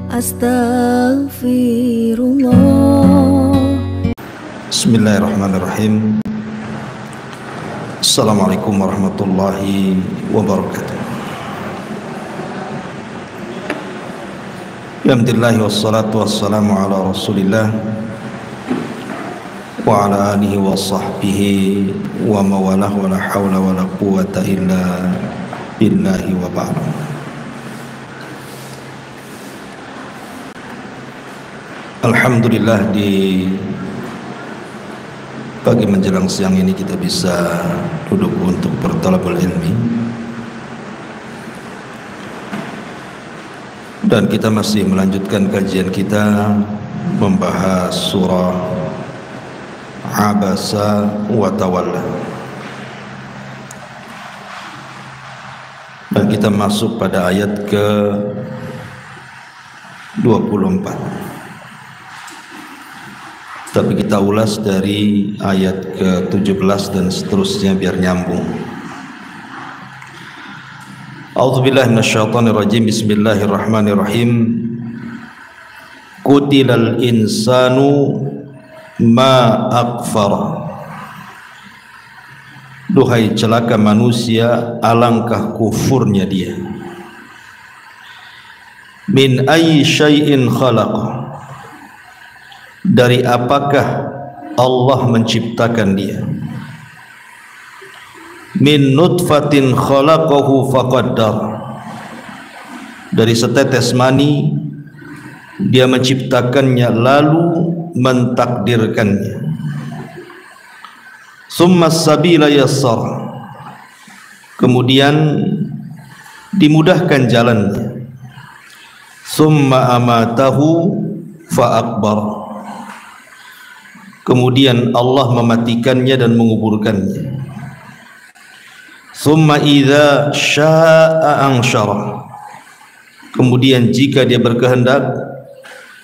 Astaghfirullah. Bismillahirrahmanirrahim. Assalamualaikum warahmatullahi wabarakatuh. Alhamdulillah wassalatu wassalamu ala rasulillah wa ala alihi wa sahbihi wa mawalah wa la hawla wa la quwata illa billahi wa ba'd. Alhamdulillah, di pagi menjelang siang ini kita bisa duduk untuk bertalabul ilmi, dan kita masih melanjutkan kajian kita membahas surah Abasa wa Tawalla, dan kita masuk pada ayat ke 24. Tapi kita ulas dari ayat ke-17 dan seterusnya biar nyambung. A'udzubillahi minasyaitonirrajim. Bismillahirrahmanirrahim. Qutilal insanu ma akfara. Duhai celaka manusia, alangkah kufurnya dia. Min ayyi syai'in khalaqa. Dari apakah Allah menciptakan dia? Min nutfatin khalaqahu faqaddar. Dari setetes mani dia menciptakannya lalu mentakdirkannya. Summa sabila yassar. Kemudian dimudahkan jalannya. Summa amatahu fa akbar. Kemudian Allah mematikannya dan menguburkannya. Summa idza syaa'a ansyara. Kemudian jika dia berkehendak,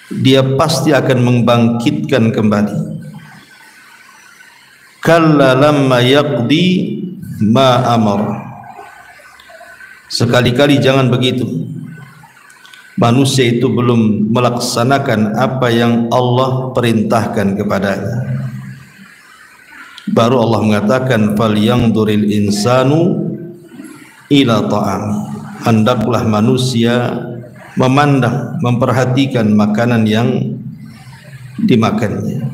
dia pasti akan membangkitkan kembali. Kalla lamma yaqdi ma amar. Sekali-kali jangan begitu. Manusia itu belum melaksanakan apa yang Allah perintahkan kepadanya. Baru Allah mengatakan falyanzuril insanu ila ta'ami. Hendaklah manusia memandang, memperhatikan makanan yang dimakannya.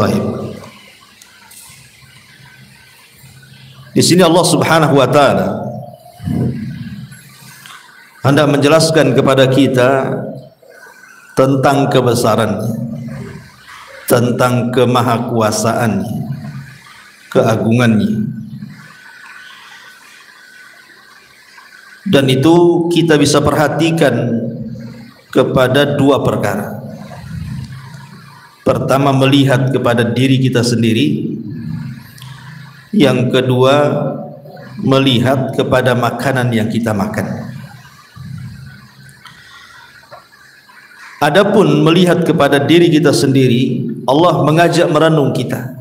Baik. Di sini Allah Subhanahu wa taala hendak menjelaskan kepada kita tentang kebesarannya, tentang kemahakuasaannya, keagungannya. Dan itu kita bisa perhatikan kepada dua perkara. Pertama, melihat kepada diri kita sendiri. Yang kedua, melihat kepada makanan yang kita makan. Adapun melihat kepada diri kita sendiri, Allah mengajak merenung kita.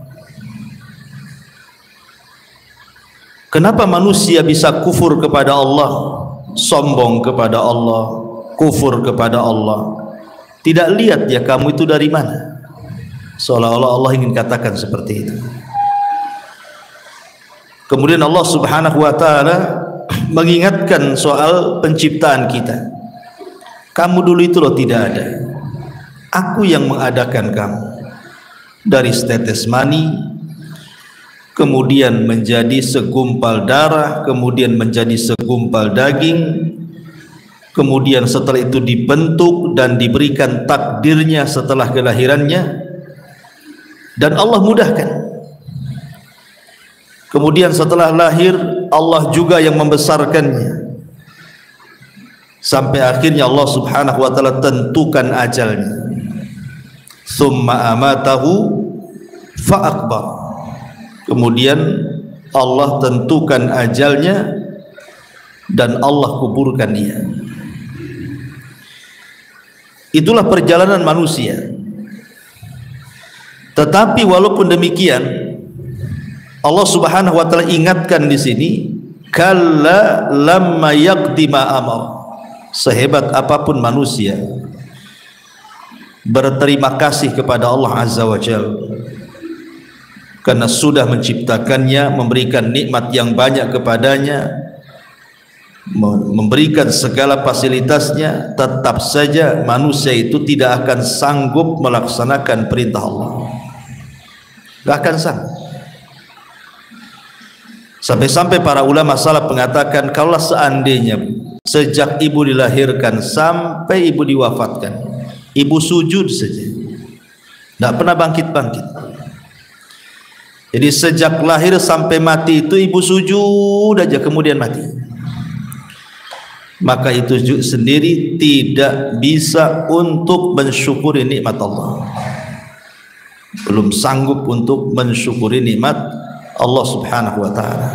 Kenapa manusia bisa kufur kepada Allah, sombong kepada Allah, kufur kepada Allah? Tidak lihat ya kamu itu dari mana? Seolah-olah Allah ingin katakan seperti itu. Kemudian Allah Subhanahu wa taala mengingatkan soal penciptaan kita. Kamu dulu itu loh tidak ada. Aku yang mengadakan kamu. Dari setetes mani, kemudian menjadi segumpal darah, kemudian menjadi segumpal daging, kemudian setelah itu dibentuk dan diberikan takdirnya setelah kelahirannya, dan Allah mudahkan. Kemudian setelah lahir, Allah juga yang membesarkannya. Sampai akhirnya Allah Subhanahu wa taala tentukan ajalnya. Summa amatahu fa akbar. Kemudian Allah tentukan ajalnya dan Allah kuburkan dia. Itulah perjalanan manusia. Tetapi walaupun demikian, Allah Subhanahu wa taala ingatkan di sini, kalla lamma yaqdi ma amar. Sehebat apapun manusia, berterima kasih kepada Allah Azza wa Jalla karena sudah menciptakannya, memberikan nikmat yang banyak kepadanya, memberikan segala fasilitasnya, tetap saja manusia itu tidak akan sanggup melaksanakan perintah Allah. Tidak akan sanggup. Sampai-sampai para ulama salaf mengatakan, kalau seandainya sejak ibu dilahirkan sampai ibu diwafatkan, ibu sujud saja, tidak pernah bangkit-bangkit. Jadi sejak lahir sampai mati itu ibu sujud aja kemudian mati, maka itu sendiri tidak bisa untuk mensyukuri nikmat Allah, belum sanggup untuk mensyukuri nikmat Allah Subhanahu wa ta'ala.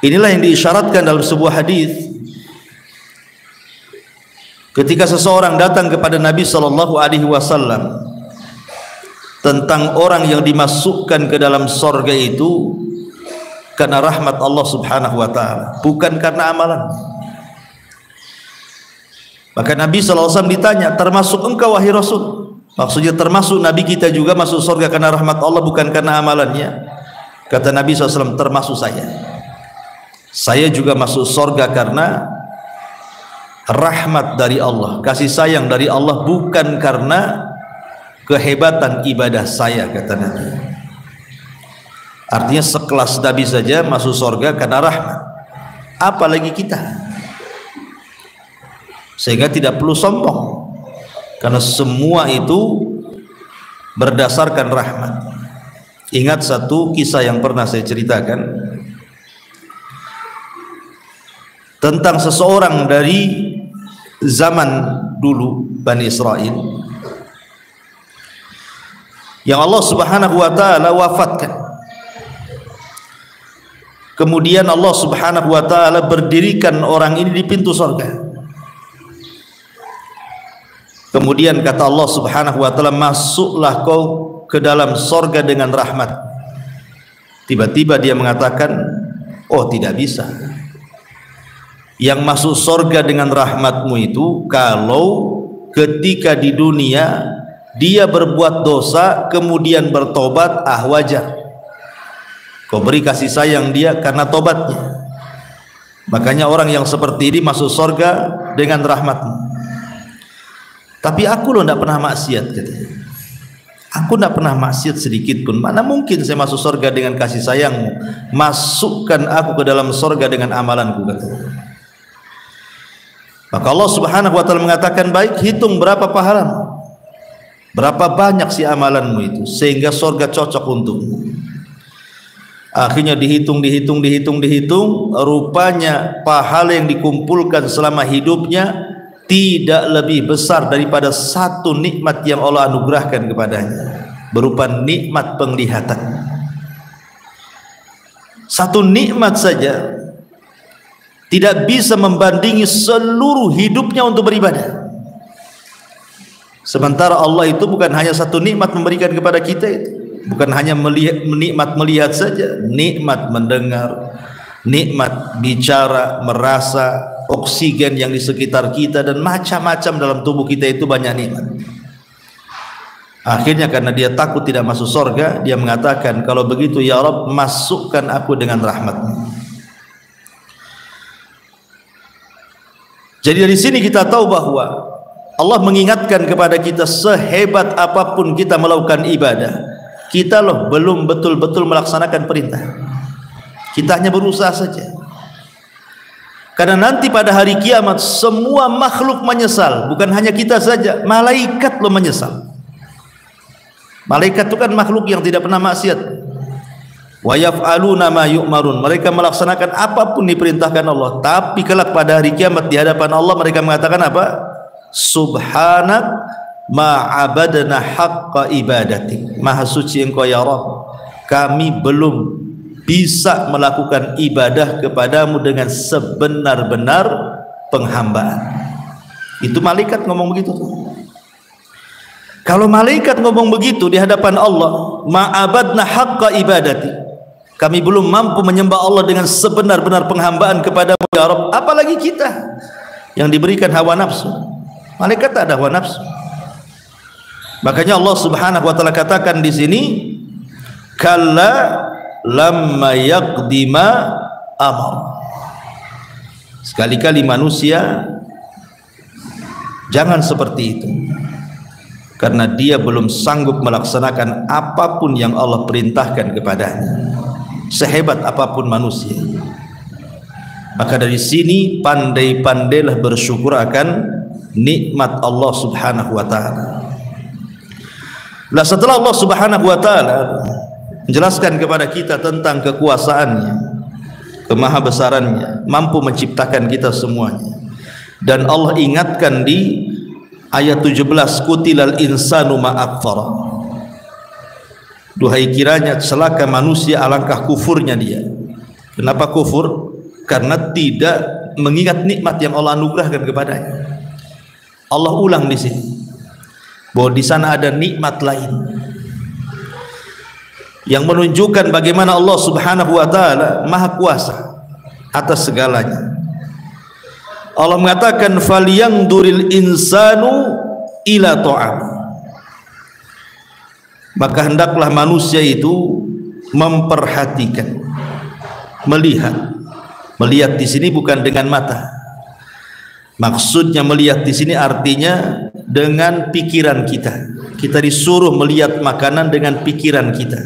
Inilah yang diisyaratkan dalam sebuah hadis ketika seseorang datang kepada Nabi sallallahu alaihi wasallam tentang orang yang dimasukkan ke dalam sorga itu karena rahmat Allah Subhanahu wa ta'ala, bukan karena amalan. Maka Nabi sallallahu alaihi wasallam ditanya, termasuk engkau wahai Rasul? Maksudnya termasuk Nabi kita juga masuk surga karena rahmat Allah, bukan karena amalannya. Kata Nabi SAW, termasuk saya juga masuk surga karena rahmat dari Allah, kasih sayang dari Allah, bukan karena kehebatan ibadah saya, kata Nabi. Artinya sekelas Nabi saja masuk surga karena rahmat, apalagi kita. Sehingga tidak perlu sombong, karena semua itu berdasarkan rahmat. Ingat satu kisah yang pernah saya ceritakan tentang seseorang dari zaman dulu Bani Israel yang Allah Subhanahu wa ta'ala wafatkan. Kemudian Allah Subhanahu wa ta'ala berdirikan orang ini di pintu surga. Kemudian kata Allah Subhanahu wa ta'ala, masuklah kau ke dalam sorga dengan rahmat. Tiba-tiba dia mengatakan, oh tidak bisa. Yang masuk sorga dengan rahmatmu itu kalau ketika di dunia dia berbuat dosa kemudian bertobat, wajar. Kau beri kasih sayang dia karena tobatnya. Makanya orang yang seperti ini masuk sorga dengan rahmatmu. Tapi aku loh tidak pernah maksiat, katanya. Aku tidak pernah maksiat sedikit pun. Mana mungkin saya masuk surga dengan kasih sayangmu? Masukkan aku ke dalam surga dengan amalanku, katanya. Maka Allah Subhanahu wa ta'ala mengatakan, baik, hitung berapa pahalamu, berapa banyak si amalanmu itu, sehingga surga cocok untukmu. Akhirnya dihitung, rupanya pahala yang dikumpulkan selama hidupnya tidak lebih besar daripada satu nikmat yang Allah anugerahkan kepadanya, berupa nikmat penglihatan. Satu nikmat saja tidak bisa membandingi seluruh hidupnya untuk beribadah. Sementara Allah itu bukan hanya satu nikmat memberikan kepada kita itu, bukan hanya nikmat melihat saja, nikmat mendengar, nikmat bicara, merasa, oksigen yang di sekitar kita, dan macam-macam dalam tubuh kita itu banyak nikmat. Akhirnya karena dia takut tidak masuk surga, dia mengatakan, kalau begitu ya Rabb, masukkan aku dengan rahmat-Mu. Jadi dari sini kita tahu bahwa Allah mengingatkan kepada kita, sehebat apapun kita melakukan ibadah, kita loh belum betul-betul melaksanakan perintah. Kita hanya berusaha saja. Karena nanti pada hari kiamat semua makhluk menyesal, bukan hanya kita saja, malaikat loh menyesal. Malaikat itu kan makhluk yang tidak pernah maksiat. Wa yaf'aluna ma yu'marun, mereka melaksanakan apapun diperintahkan Allah. Tapi kelak pada hari kiamat di hadapan Allah mereka mengatakan apa? Subhanak ma abadna haqqa ibadatik, maha suci engkau ya Rabb, kami belum bisa melakukan ibadah kepadamu dengan sebenar-benar penghambaan. Itu malaikat ngomong begitu. Kalau malaikat ngomong begitu di hadapan Allah, ma'abadna haqqa ibadati, kami belum mampu menyembah Allah dengan sebenar-benar penghambaan kepadamu ya Rabb, apalagi kita yang diberikan hawa nafsu. Malaikat tak ada hawa nafsu. Makanya Allah Subhanahu wa taala katakan di sini, kalla lamma yaqdima amar. Sekali-kali manusia jangan seperti itu, karena dia belum sanggup melaksanakan apapun yang Allah perintahkan kepadanya, sehebat apapun manusia. Maka dari sini pandai-pandailah bersyukur akan nikmat Allah Subhanahu wa taala. Nah, setelah Allah Subhanahu wa taala menjelaskan kepada kita tentang kekuasaannya, kemahabesarannya, mampu menciptakan kita semuanya, dan Allah ingatkan di ayat 17, kutilal insanu ma akfara. Duhai kiranya celaka manusia, alangkah kufurnya dia. Kenapa kufur? Karena tidak mengingat nikmat yang Allah anugerahkan kepadanya. Allah ulang di sini bahwa di sana ada nikmat lain yang menunjukkan bagaimana Allah Subhanahu wa taala maha kuasa atas segalanya. Allah mengatakan falyanzuril insanu ila ta'am. Maka hendaklah manusia itu memperhatikan, melihat. Melihat di sini bukan dengan mata. Maksudnya melihat di sini artinya dengan pikiran kita. Kita disuruh melihat makanan dengan pikiran kita.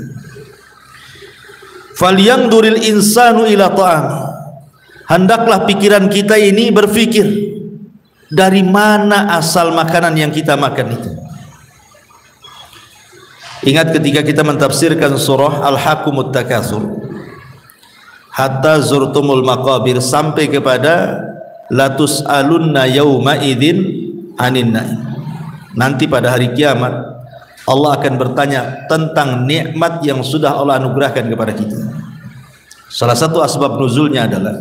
Falyanzuril insanu ila ta'am. Hendaklah pikiran kita ini berpikir dari mana asal makanan yang kita makan itu. Ingat ketika kita mentafsirkan surah Al-Hakumut Takatsur, hatta zurtumul maqabir, sampai kepada latus alunna yauma idzin anin naim. Nanti pada hari kiamat Allah akan bertanya tentang nikmat yang sudah Allah anugerahkan kepada kita. Salah satu asbab nuzulnya adalah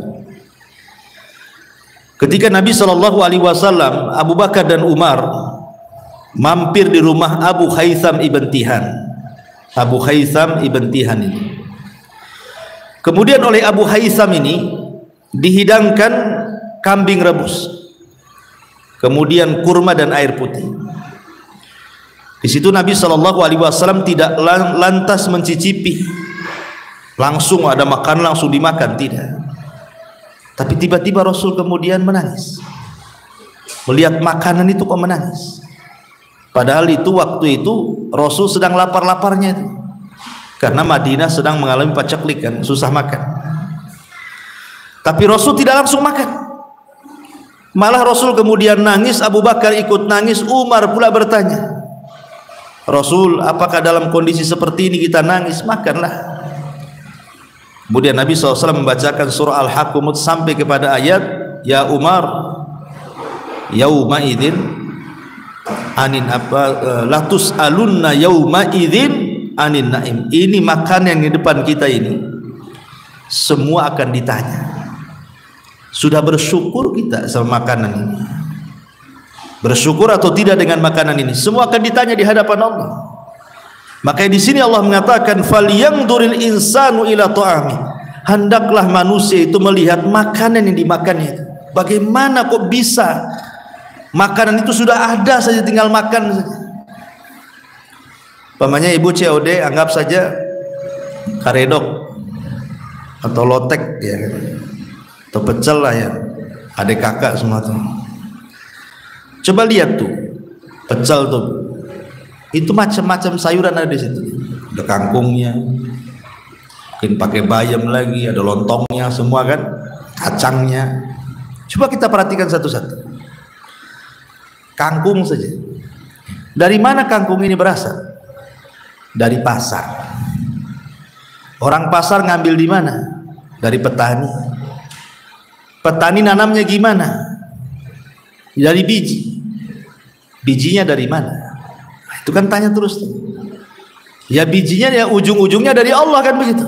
ketika Nabi SAW, Abu Bakar dan Umar mampir di rumah Abu Haytham ibn Tihan. Abu Haytham ibn Tihan ini, kemudian oleh Abu Haytham ini dihidangkan kambing rebus, kemudian kurma dan air putih. Di situ Nabi SAW tidak lantas mencicipi, langsung ada makan langsung dimakan, tidak. Tapi tiba-tiba Rasul kemudian menangis melihat makanan itu, kok menangis? Padahal itu waktu itu Rasul sedang lapar-laparnya itu, karena Madinah sedang mengalami paceklik, susah makan. Tapi Rasul tidak langsung makan, malah Rasul kemudian nangis. Abu Bakar ikut nangis, Umar pula bertanya, Rasul, apakah dalam kondisi seperti ini kita nangis? Makanlah. Kemudian Nabi SAW membacakan surah Al-Hakumut sampai kepada ayat ya Umar yauma idzin anin latus alunna yauma idzin anin naim. Ini makan yang di depan kita ini semua akan ditanya. Sudah bersyukur kita sama makanan ini? Bersyukur atau tidak dengan makanan ini? Semua akan ditanya di hadapan Allah. Makanya di sini Allah mengatakan falyanzuril insanu ila ta'ami. Hendaklah manusia itu melihat makanan yang dimakannya itu. Bagaimana kok bisa makanan itu sudah ada saja, tinggal makan saja. Pamannya ibu COD, anggap saja karedok atau lotek ya, atau pecel lah ya, adik kakak semua tuh. Coba lihat tuh pecel tuh, itu macam-macam sayuran ada di situ. Ada kangkungnya, mungkin pakai bayam lagi, ada lontongnya semua kan, kacangnya. Coba kita perhatikan satu-satu. Kangkung saja. Dari mana kangkung ini berasal? Dari pasar. Orang pasar ngambil di mana? Dari petani. Petani nanamnya gimana? Dari biji. Bijinya dari mana? Itu kan tanya terus. Ya bijinya ya ujung-ujungnya dari Allah kan begitu.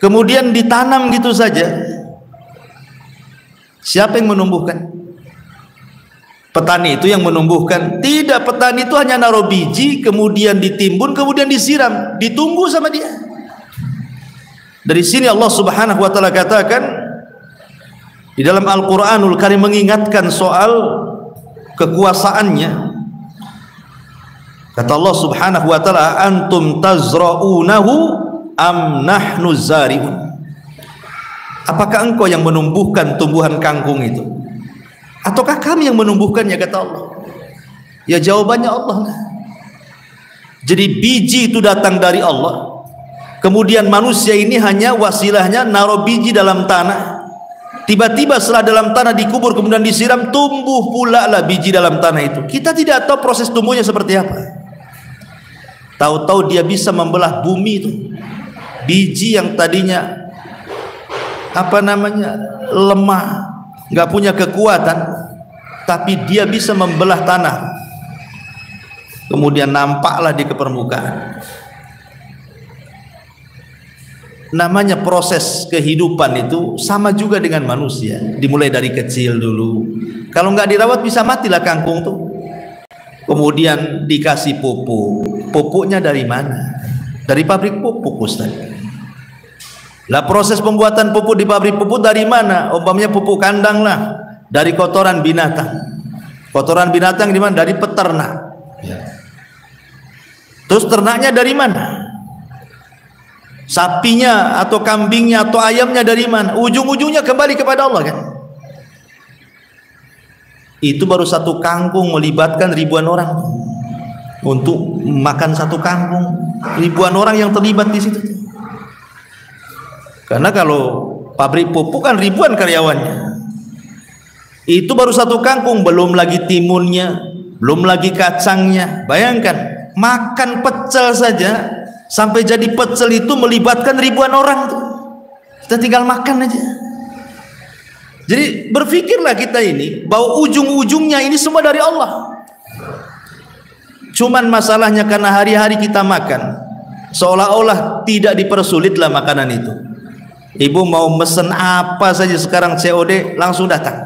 Kemudian ditanam gitu saja. Siapa yang menumbuhkan? Petani itu yang menumbuhkan. Tidak, petani itu hanya naruh biji, kemudian ditimbun, kemudian disiram, ditunggu sama dia. Dari sini Allah Subhanahu wa taala katakan Di dalam Al-Quranul Karim mengingatkan soal kekuasaannya. Kata Allah Subhanahu wa ta'ala, antum tazra'unahu am nahnu zari'un. Apakah engkau yang menumbuhkan tumbuhan kangkung itu, ataukah kami yang menumbuhkannya? Kata Allah. Ya, jawabannya Allah. Jadi biji itu datang dari Allah, kemudian manusia ini hanya wasilahnya naruh biji dalam tanah. Tiba-tiba setelah dalam tanah dikubur kemudian disiram, tumbuh pula lah biji dalam tanah itu. Kita tidak tahu proses tumbuhnya seperti apa. Tahu-tahu dia bisa membelah bumi itu. Biji yang tadinya lemah, nggak punya kekuatan, tapi dia bisa membelah tanah. Kemudian nampaklah di permukaan. Namanya proses kehidupan itu sama juga dengan manusia. Dimulai dari kecil dulu. Kalau nggak dirawat bisa matilah kangkung tuh. Kemudian dikasih pupuk. Pupuknya dari mana? Dari pabrik pupuk, Ustaz. Lah proses pembuatan pupuk di pabrik pupuk dari mana? Umpamanya pupuk kandang lah, dari kotoran binatang. Kotoran binatang di mana? Dari peternak. Terus ternaknya dari mana? Sapinya atau kambingnya atau ayamnya dari mana? Ujung-ujungnya kembali kepada Allah kan? Itu baru satu kangkung melibatkan ribuan orang. Untuk makan satu kangkung, ribuan orang yang terlibat di situ. Karena kalau pabrik pupuk kan ribuan karyawannya. Itu baru satu kangkung, belum lagi timunnya, belum lagi kacangnya. Bayangkan, makan pecel saja sampai jadi pecel itu melibatkan ribuan orang tuh. Kita tinggal makan aja. Jadi berpikirlah kita ini bahwa ujung-ujungnya ini semua dari Allah. Cuman masalahnya karena hari-hari kita makan seolah-olah tidak dipersulitlah makanan itu. Ibu mau mesen apa saja sekarang COD langsung datang.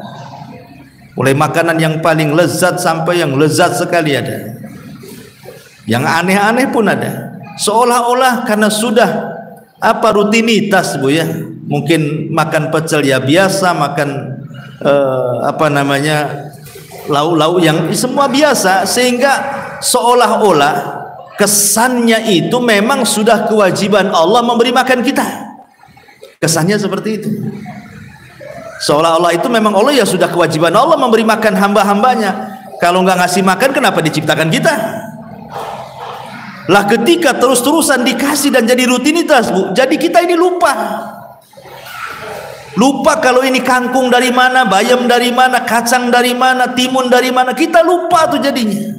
Mulai makanan yang paling lezat sampai yang lezat sekali ada. Yang aneh-aneh pun ada. Seolah-olah karena sudah rutinitas, Bu ya. Mungkin makan pecel ya biasa, makan lauk-lauk yang semua biasa, sehingga seolah-olah kesannya itu memang sudah kewajiban Allah memberi makan kita. Kesannya seperti itu. Seolah-olah itu memang Allah ya sudah kewajiban Allah memberi makan hamba-hambanya. Kalau nggak ngasih makan, kenapa diciptakan kita? Lah ketika terus-terusan dikasih dan jadi rutinitas, Bu, jadi kita ini lupa kalau ini kangkung dari mana, bayam dari mana, kacang dari mana, timun dari mana. Kita lupa tuh jadinya.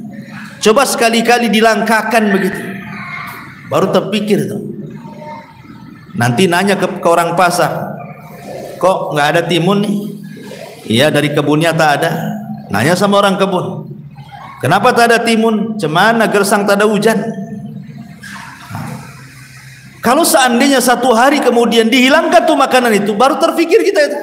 Coba sekali-kali dilangkakan begitu, baru terpikir tuh. Nanti nanya ke orang pasar, kok nggak ada timun nih? Iya, dari kebunnya tak ada. Nanya sama orang kebun, kenapa tak ada timun? Cemana gersang tak ada hujan. Kalau seandainya satu hari kemudian dihilangkan tuh makanan itu, baru terfikir kita itu,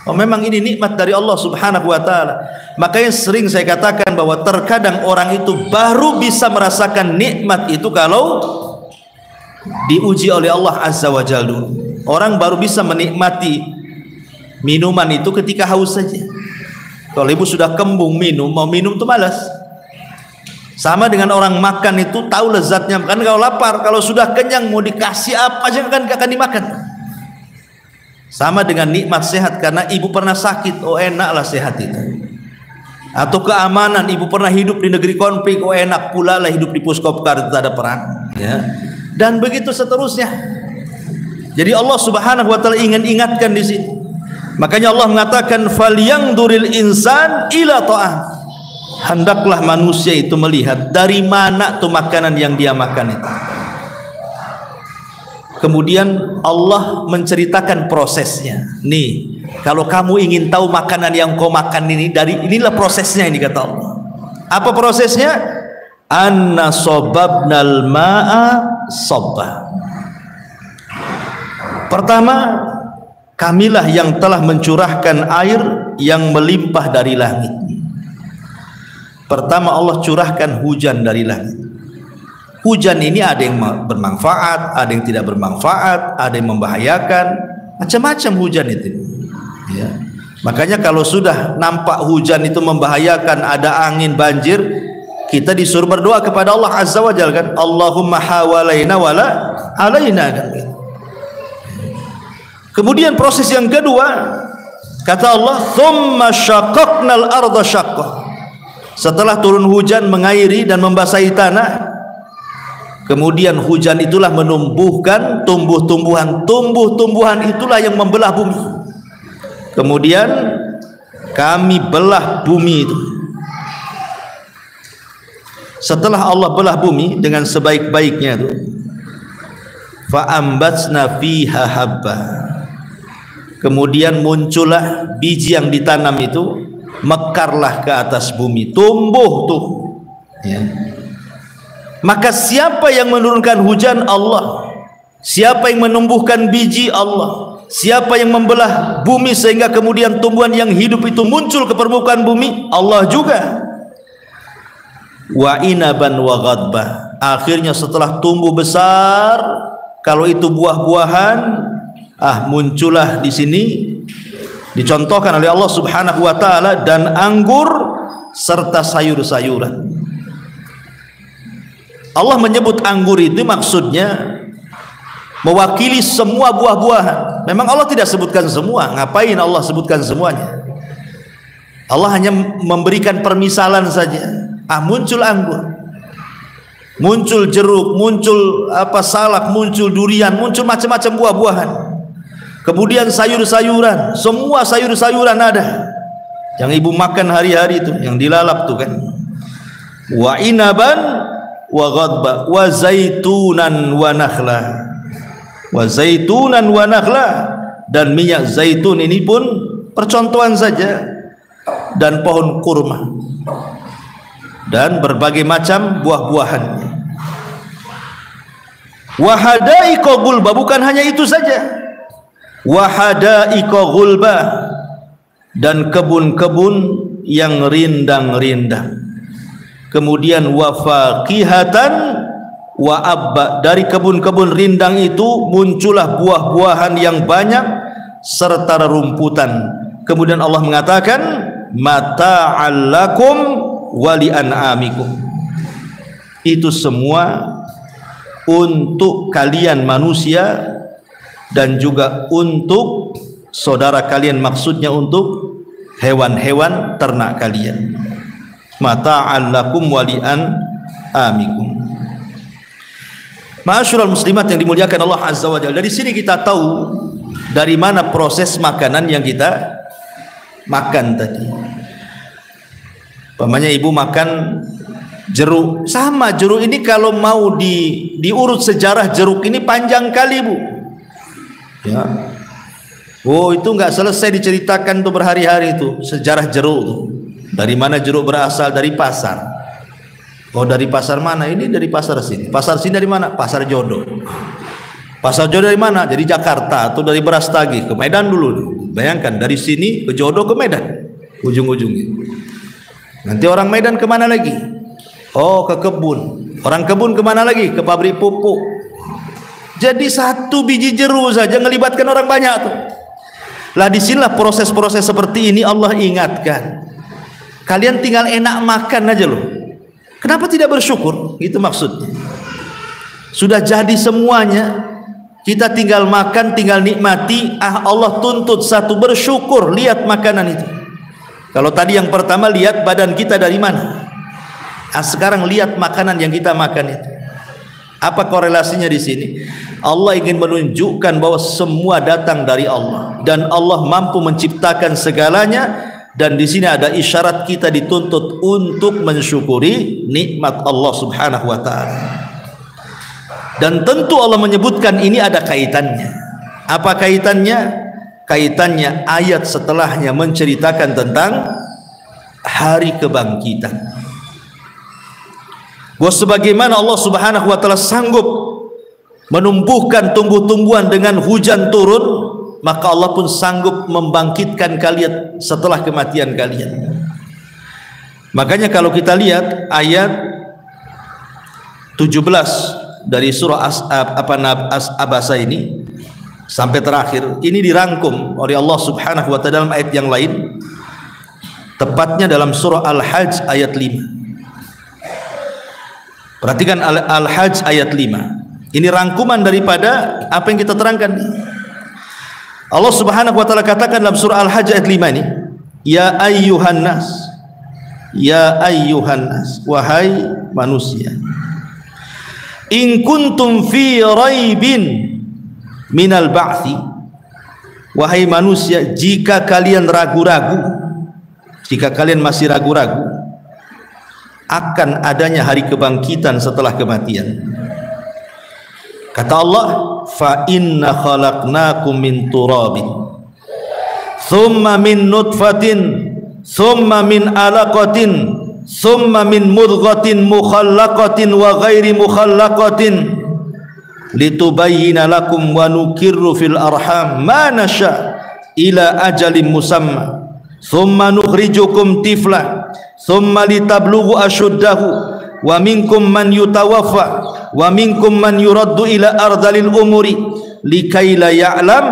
oh memang ini nikmat dari Allah Subhanahu wa ta'ala. Makanya sering saya katakan bahwa terkadang orang itu baru bisa merasakan nikmat itu kalau diuji oleh Allah Azza wa Jalla. Orang baru bisa menikmati minuman itu ketika haus saja. Kalau ibu sudah kembung mau minum tuh malas. Sama dengan orang makan itu tahu lezatnya, kan kalau lapar, kalau sudah kenyang mau dikasih apa aja kan gak akan dimakan. Sama dengan nikmat sehat, karena ibu pernah sakit, oh enaklah sehat itu. Atau keamanan, ibu pernah hidup di negeri konflik, oh enak pula lah hidup di Puskopkar, tak ada perang, ya. Dan begitu seterusnya. Jadi Allah Subhanahu wa ta'ala ingin ingatkan di sini. Makanya Allah mengatakan falyangduril insan ila ta'am. Hendaklah manusia itu melihat dari mana tuh makanan yang dia makan itu. Kemudian Allah menceritakan prosesnya. Nih, kalau kamu ingin tahu makanan yang kau makan ini, inilah prosesnya ini, kata Allah. Apa prosesnya? Anna sobabnal ma'a sobba. Pertama, kamilah yang telah mencurahkan air yang melimpah dari langit. Pertama Allah curahkan hujan dari langit. Hujan ini ada yang bermanfaat, ada yang tidak bermanfaat, ada yang membahayakan, macam-macam hujan itu. Ya. Makanya kalau sudah nampak hujan itu membahayakan, ada angin, banjir, kita disuruh berdoa kepada Allah Azza wa Jalla kan, Allahumma hawalaina wala alaina kan. Kemudian proses yang kedua, kata Allah, thumma syaqqaqnal arda syaqqah. Setelah turun hujan mengairi dan membasahi tanah, kemudian hujan itulah menumbuhkan tumbuh-tumbuhan. Tumbuh-tumbuhan itulah yang membelah bumi. Kemudian kami belah bumi itu. Setelah Allah belah bumi dengan sebaik-baiknya itu, fa'ambatsna fiha habba. Kemudian muncullah biji yang ditanam itu, mekarlah ke atas bumi, tumbuh tuh ya. Maka siapa yang menurunkan hujan? Allah. Siapa yang menumbuhkan biji? Allah. Siapa yang membelah bumi sehingga kemudian tumbuhan yang hidup itu muncul ke permukaan bumi? Allah juga. Wa inaban wa ghadbah. Akhirnya setelah tumbuh besar, kalau itu buah-buahan, muncullah di sini dicontohkan oleh Allah Subhanahu wa taala, dan anggur serta sayur-sayuran. Allah menyebut anggur itu maksudnya mewakili semua buah-buahan. Memang Allah tidak sebutkan semua. Ngapain Allah sebutkan semuanya? Allah hanya memberikan permisalan saja. Muncul anggur, muncul jeruk, muncul salak, muncul durian, muncul macam-macam buah-buahan. Kemudian sayur-sayuran, semua sayur-sayuran ada. Yang ibu makan hari-hari itu, yang dilalap tuh kan. Wa inaban wa ghadba wa zaitunan wa nakhla. Wa zaitunan wa nakhla, dan minyak zaitun ini pun percontohan saja, dan pohon kurma dan berbagai macam buah-buahan. Wa hadaiqa gulba, bukan hanya itu saja. Wa hadaiqa gulba, dan kebun-kebun yang rindang-rindang. Kemudian wa faqihatan wa abba, dari kebun-kebun rindang itu muncullah buah-buahan yang banyak serta rerumputan. Kemudian Allah mengatakan mata'al lakum wa li an'amikum. Itu semua untuk kalian manusia dan juga untuk saudara kalian, maksudnya untuk hewan-hewan ternak kalian. Mata'al lakum wa li an'amikum. Ma'asyiral muslimat yang dimuliakan Allah Azza wa Jalla, dari sini kita tahu dari mana proses makanan yang kita makan tadi. Pamannya ibu makan jeruk, sama jeruk ini kalau mau diurut sejarah jeruk ini panjang kali bu. Ya. Oh itu nggak selesai diceritakan tuh berhari-hari itu sejarah jeruk tuh. Dari mana jeruk berasal? Dari pasar. Oh dari pasar mana? Ini dari pasar sini. Pasar sini dari mana? Pasar Jodoh. Pasar Jodoh dari mana? Dari Jakarta atau dari Brastagi ke Medan dulu. Bayangkan dari sini ke Jodoh ke Medan, ujung-ujungnya. Nanti orang Medan kemana lagi? Oh ke kebun. Orang kebun kemana lagi? Ke pabrik pupuk. Jadi satu biji jeruk saja ngelibatkan orang banyak tuh. Lah disinilah proses-proses seperti ini Allah ingatkan. Kalian tinggal enak makan aja loh. Kenapa tidak bersyukur? Itu maksudnya. Sudah jadi semuanya, kita tinggal makan, tinggal nikmati. Allah tuntut satu, bersyukur. Lihat makanan itu. Kalau tadi yang pertama lihat badan kita dari mana, sekarang lihat makanan yang kita makan itu. Apa korelasinya di sini? Allah ingin menunjukkan bahwa semua datang dari Allah dan Allah mampu menciptakan segalanya. Dan di sini ada isyarat kita dituntut untuk mensyukuri nikmat Allah Subhanahu wa taala. Dan tentu Allah menyebutkan ini ada kaitannya. Apa kaitannya? Kaitannya ayat setelahnya menceritakan tentang hari kebangkitan. Bahwa sebagaimana Allah Subhanahu wa taala sanggup menumbuhkan tumbuh-tumbuhan dengan hujan turun, maka Allah pun sanggup membangkitkan kalian setelah kematian kalian. Makanya kalau kita lihat ayat 17 dari surah Abasa ini, sampai terakhir. Ini dirangkum oleh Allah Subhanahu wa taala dalam ayat yang lain, tepatnya dalam surah Al-Hajj ayat 5. Perhatikan Al-Hajj ayat 5. Ini rangkuman daripada apa yang kita terangkan. Allah Subhanahu wa taala katakan dalam surah Al-Hajj ayat 5 ini, ya ayyuhan nas, ya ayyuhan nas, wahai manusia, in kuntum fi raibin minal ba'thi, wahai manusia, jika kalian ragu-ragu, jika kalian masih ragu-ragu akan adanya hari kebangkitan setelah kematian. Kata Allah, fa inna khalaqnakum min turabin thumma min nutfatin thumma min alaqatin thumma min mudghatin mukhallaqatin wa ghairi mukhallaqatin litubayyina lakum wa nukirru fil arham ma nasha ila ajalin musamma thumma nukhrijukum tifla thumma litablughu ashuddahu wa minkum man yutawaffa wa minkum man yuraddu ila ardalil umuri likai la ya'lam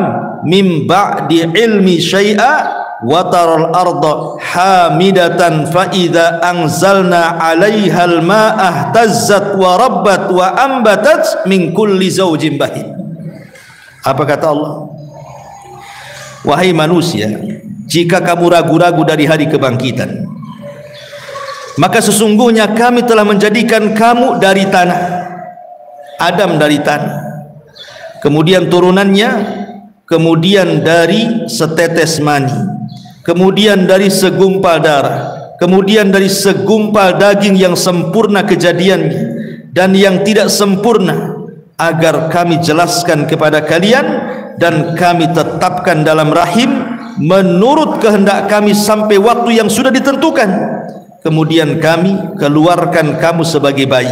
min ba'di ilmi syai'a wa taral arda hamidatan fa idza anzalna 'alaihal ma'a ihtazzat wa rabbat wa ambatat min kulli zawjin bahid. Apa kata Allah? Wahai manusia, jika kamu ragu-ragu dari hari kebangkitan, maka sesungguhnya kami telah menjadikan kamu dari tanah, Adam dari tanah, kemudian turunannya, kemudian dari setetes mani, kemudian dari segumpal darah, kemudian dari segumpal daging yang sempurna kejadiannya dan yang tidak sempurna, agar kami jelaskan kepada kalian dan kami tetapkan dalam rahim menurut kehendak kami sampai waktu yang sudah ditentukan. Kemudian kami keluarkan kamu sebagai bayi.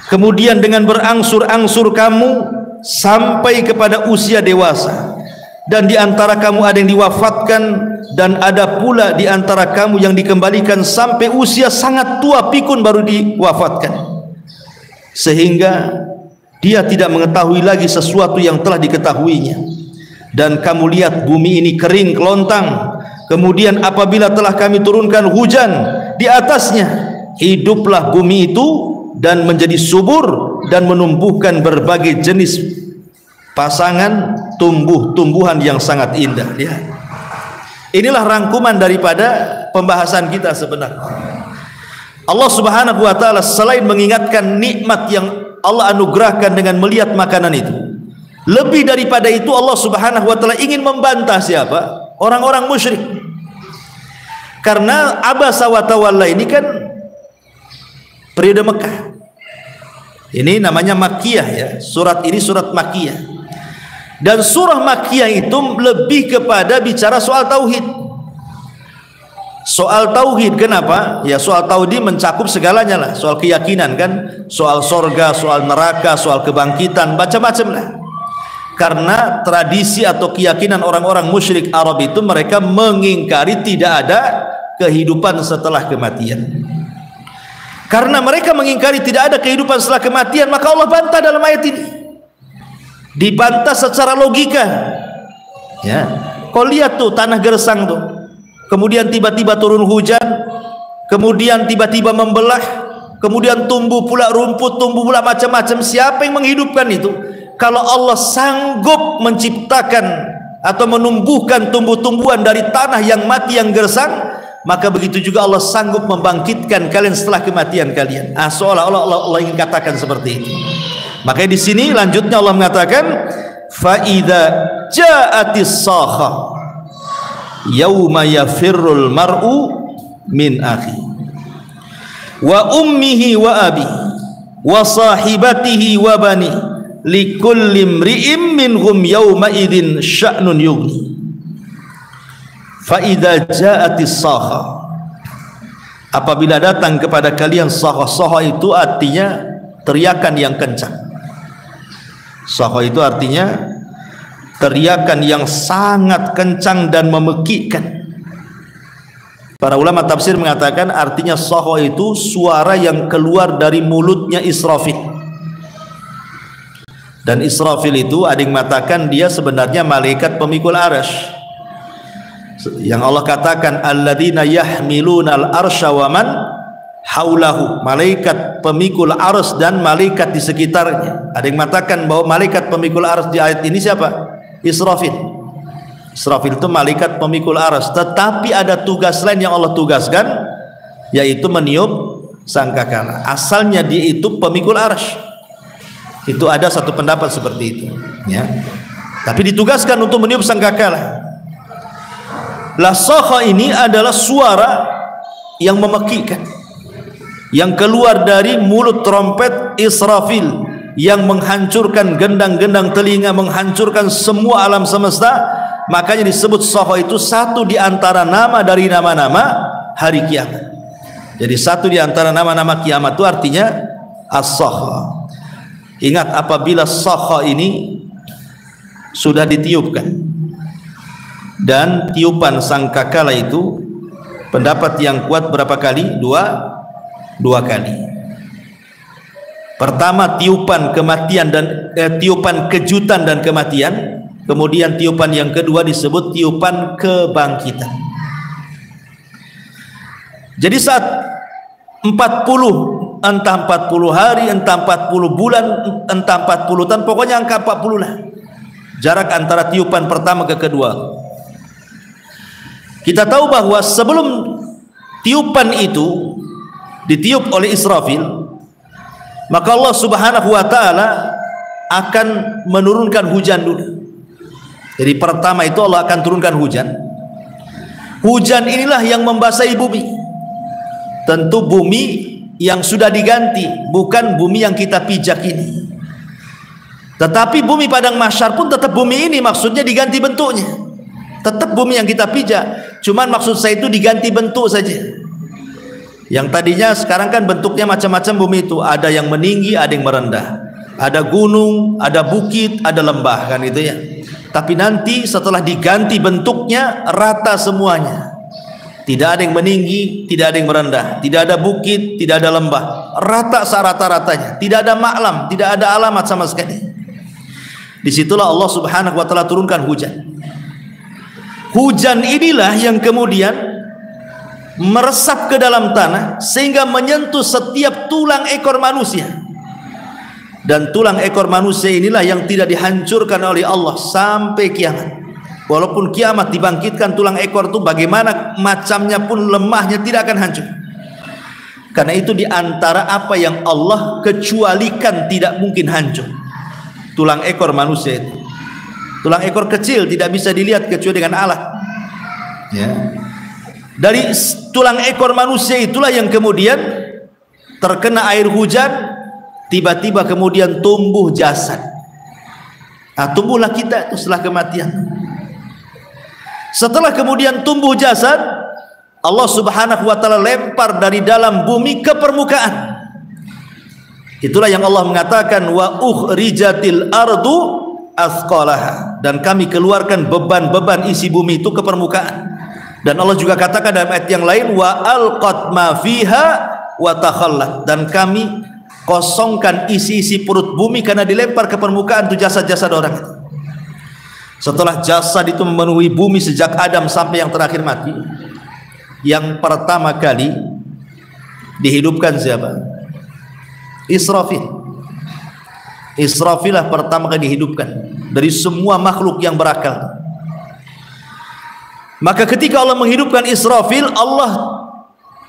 Kemudian dengan berangsur-angsur kamu sampai kepada usia dewasa, dan di antara kamu ada yang diwafatkan dan ada pula di antara kamu yang dikembalikan sampai usia sangat tua pikun baru diwafatkan, sehingga dia tidak mengetahui lagi sesuatu yang telah diketahuinya. Dan kamu lihat bumi ini kering kelontang, kemudian apabila telah kami turunkan hujan di atasnya, hiduplah bumi itu dan menjadi subur dan menumbuhkan berbagai jenis pasangan tumbuh-tumbuhan yang sangat indah. Lihat, inilah rangkuman daripada pembahasan kita sebenarnya. Allah Subhanahu wa taala selain mengingatkan nikmat yang Allah anugerahkan dengan melihat makanan itu, lebih daripada itu Allah Subhanahu wa taala ingin membantah siapa? Orang-orang musyrik. Karena abasa wa tawalla ini kan periode Mekah. Ini namanya Makkiyah ya. Surat ini surat Makkiyah. Dan surah Makkiyah itu lebih kepada bicara soal tauhid. Soal tauhid, kenapa? Ya soal tauhid mencakup segalanya lah. Soal keyakinan kan, soal sorga, soal neraka, soal kebangkitan, macam-macam lah. Karena tradisi atau keyakinan orang-orang musyrik Arab itu, mereka mengingkari tidak ada kehidupan setelah kematian. Karena mereka mengingkari tidak ada kehidupan setelah kematian, maka Allah bantah dalam ayat ini. Dibantah secara logika. Ya, kau lihat tuh tanah gersang tuh. Kemudian tiba-tiba turun hujan, kemudian tiba-tiba membelah, kemudian tumbuh pula rumput, tumbuh pula macam-macam. Siapa yang menghidupkan itu? Kalau Allah sanggup menciptakan atau menumbuhkan tumbuh-tumbuhan dari tanah yang mati, yang gersang, maka begitu juga Allah sanggup membangkitkan kalian setelah kematian kalian. Seolah-olah Allah ingin katakan seperti itu. Makanya di sini lanjutnya Allah mengatakan, fa idza ja'atis sakha yauma yafirrul mar'u min akhi wa ummihi wa abi wa sahibatihi wa bani likulli imri'im minhum yawma idzin sya'nun yughni. Fa idza ja'atis sakha, apabila datang kepada kalian sakha. Sakha itu artinya teriakan yang kencang. Sakha itu artinya teriakan yang sangat kencang dan memekikkan. Para ulama tafsir mengatakan artinya sakha itu suara yang keluar dari mulutnya Israfil. Dan Israfil itu ada yang mengatakan dia sebenarnya malaikat pemikul arsy. Yang Allah katakan alladzina yahmilunal arsya wa man haulahu, malaikat pemikul arsy dan malaikat di sekitarnya. Ada yang mengatakan bahwa malaikat pemikul arsy di ayat ini siapa? Israfil. Israfil itu malaikat pemikul arsy, tetapi ada tugas lain yang Allah tugaskan, yaitu meniup sangkakala. Asalnya dia itu pemikul arsy. Itu ada satu pendapat seperti itu, ya. Tapi ditugaskan untuk meniup sangkakala. La sakha ini adalah suara yang memekikkan, yang keluar dari mulut trompet Israfil, yang menghancurkan gendang-gendang telinga, menghancurkan semua alam semesta. Makanya disebut sakha itu satu di antara nama dari nama-nama hari kiamat. Jadi satu di antara nama-nama kiamat itu artinya as-sakha. Ingat, apabila sakha ini sudah ditiupkan, dan tiupan sangkakala itu pendapat yang kuat berapa kali? Dua kali. Pertama tiupan kematian dan tiupan kejutan dan kematian. Kemudian tiupan yang kedua disebut tiupan kebangkitan. Jadi saat 40, entah 40 hari, entah 40 bulan, entah 40 tahun, pokoknya angka 40 lah jarak antara tiupan pertama ke kedua. Kita tahu bahwa sebelum tiupan itu ditiup oleh Israfil, maka Allah Subhanahu wa ta'ala akan menurunkan hujan dulu. Jadi pertama itu Allah akan turunkan hujan. Hujan inilah yang membasahi bumi. Tentu bumi yang sudah diganti, bukan bumi yang kita pijak ini. Tetapi bumi padang mahsyar pun tetap bumi ini, maksudnya diganti bentuknya. Tetap bumi yang kita pijak, cuman maksud saya itu diganti bentuk saja. Yang tadinya sekarang kan bentuknya macam-macam bumi itu, ada yang meninggi, ada yang merendah, ada gunung, ada bukit, ada lembah, kan itu ya. Tapi nanti setelah diganti bentuknya rata semuanya. Tidak ada yang meninggi, tidak ada yang merendah, tidak ada bukit, tidak ada lembah, rata serata-ratanya, tidak ada maklam, tidak ada alamat sama sekali. Disitulah Allah Subhanahu wa ta'ala turunkan hujan. Hujan inilah yang kemudian meresap ke dalam tanah sehingga menyentuh setiap tulang ekor manusia. Dan tulang ekor manusia inilah yang tidak dihancurkan oleh Allah sampai kiamat. Walaupun kiamat dibangkitkan, tulang ekor itu bagaimana macamnya pun lemahnya tidak akan hancur. Karena itu diantara apa yang Allah kecualikan tidak mungkin hancur, tulang ekor manusia itu. Tulang ekor kecil tidak bisa dilihat kecuali dengan alat, ya. Dari tulang ekor manusia itulah yang kemudian terkena air hujan, tiba-tiba kemudian tumbuh jasad. Nah, tumbuhlah kita itu setelah kematian. Setelah kemudian tumbuh jasad, Allah Subhanahu wa ta'ala lempar dari dalam bumi ke permukaan. Itulah yang Allah mengatakan wa ukhrijatil ardu asqalaha, dan kami keluarkan beban-beban isi bumi itu ke permukaan. Dan Allah juga katakan dalam ayat yang lain wa alqat ma fiha wa takhallat, dan kami kosongkan isi-isi perut bumi karena dilempar ke permukaan itu jasad-jasad orang. Setelah jasad itu memenuhi bumi sejak Adam sampai yang terakhir mati, yang pertama kali dihidupkan siapa? Israfil. Israfilah pertama kali dihidupkan dari semua makhluk yang berakal. Maka ketika Allah menghidupkan Israfil, Allah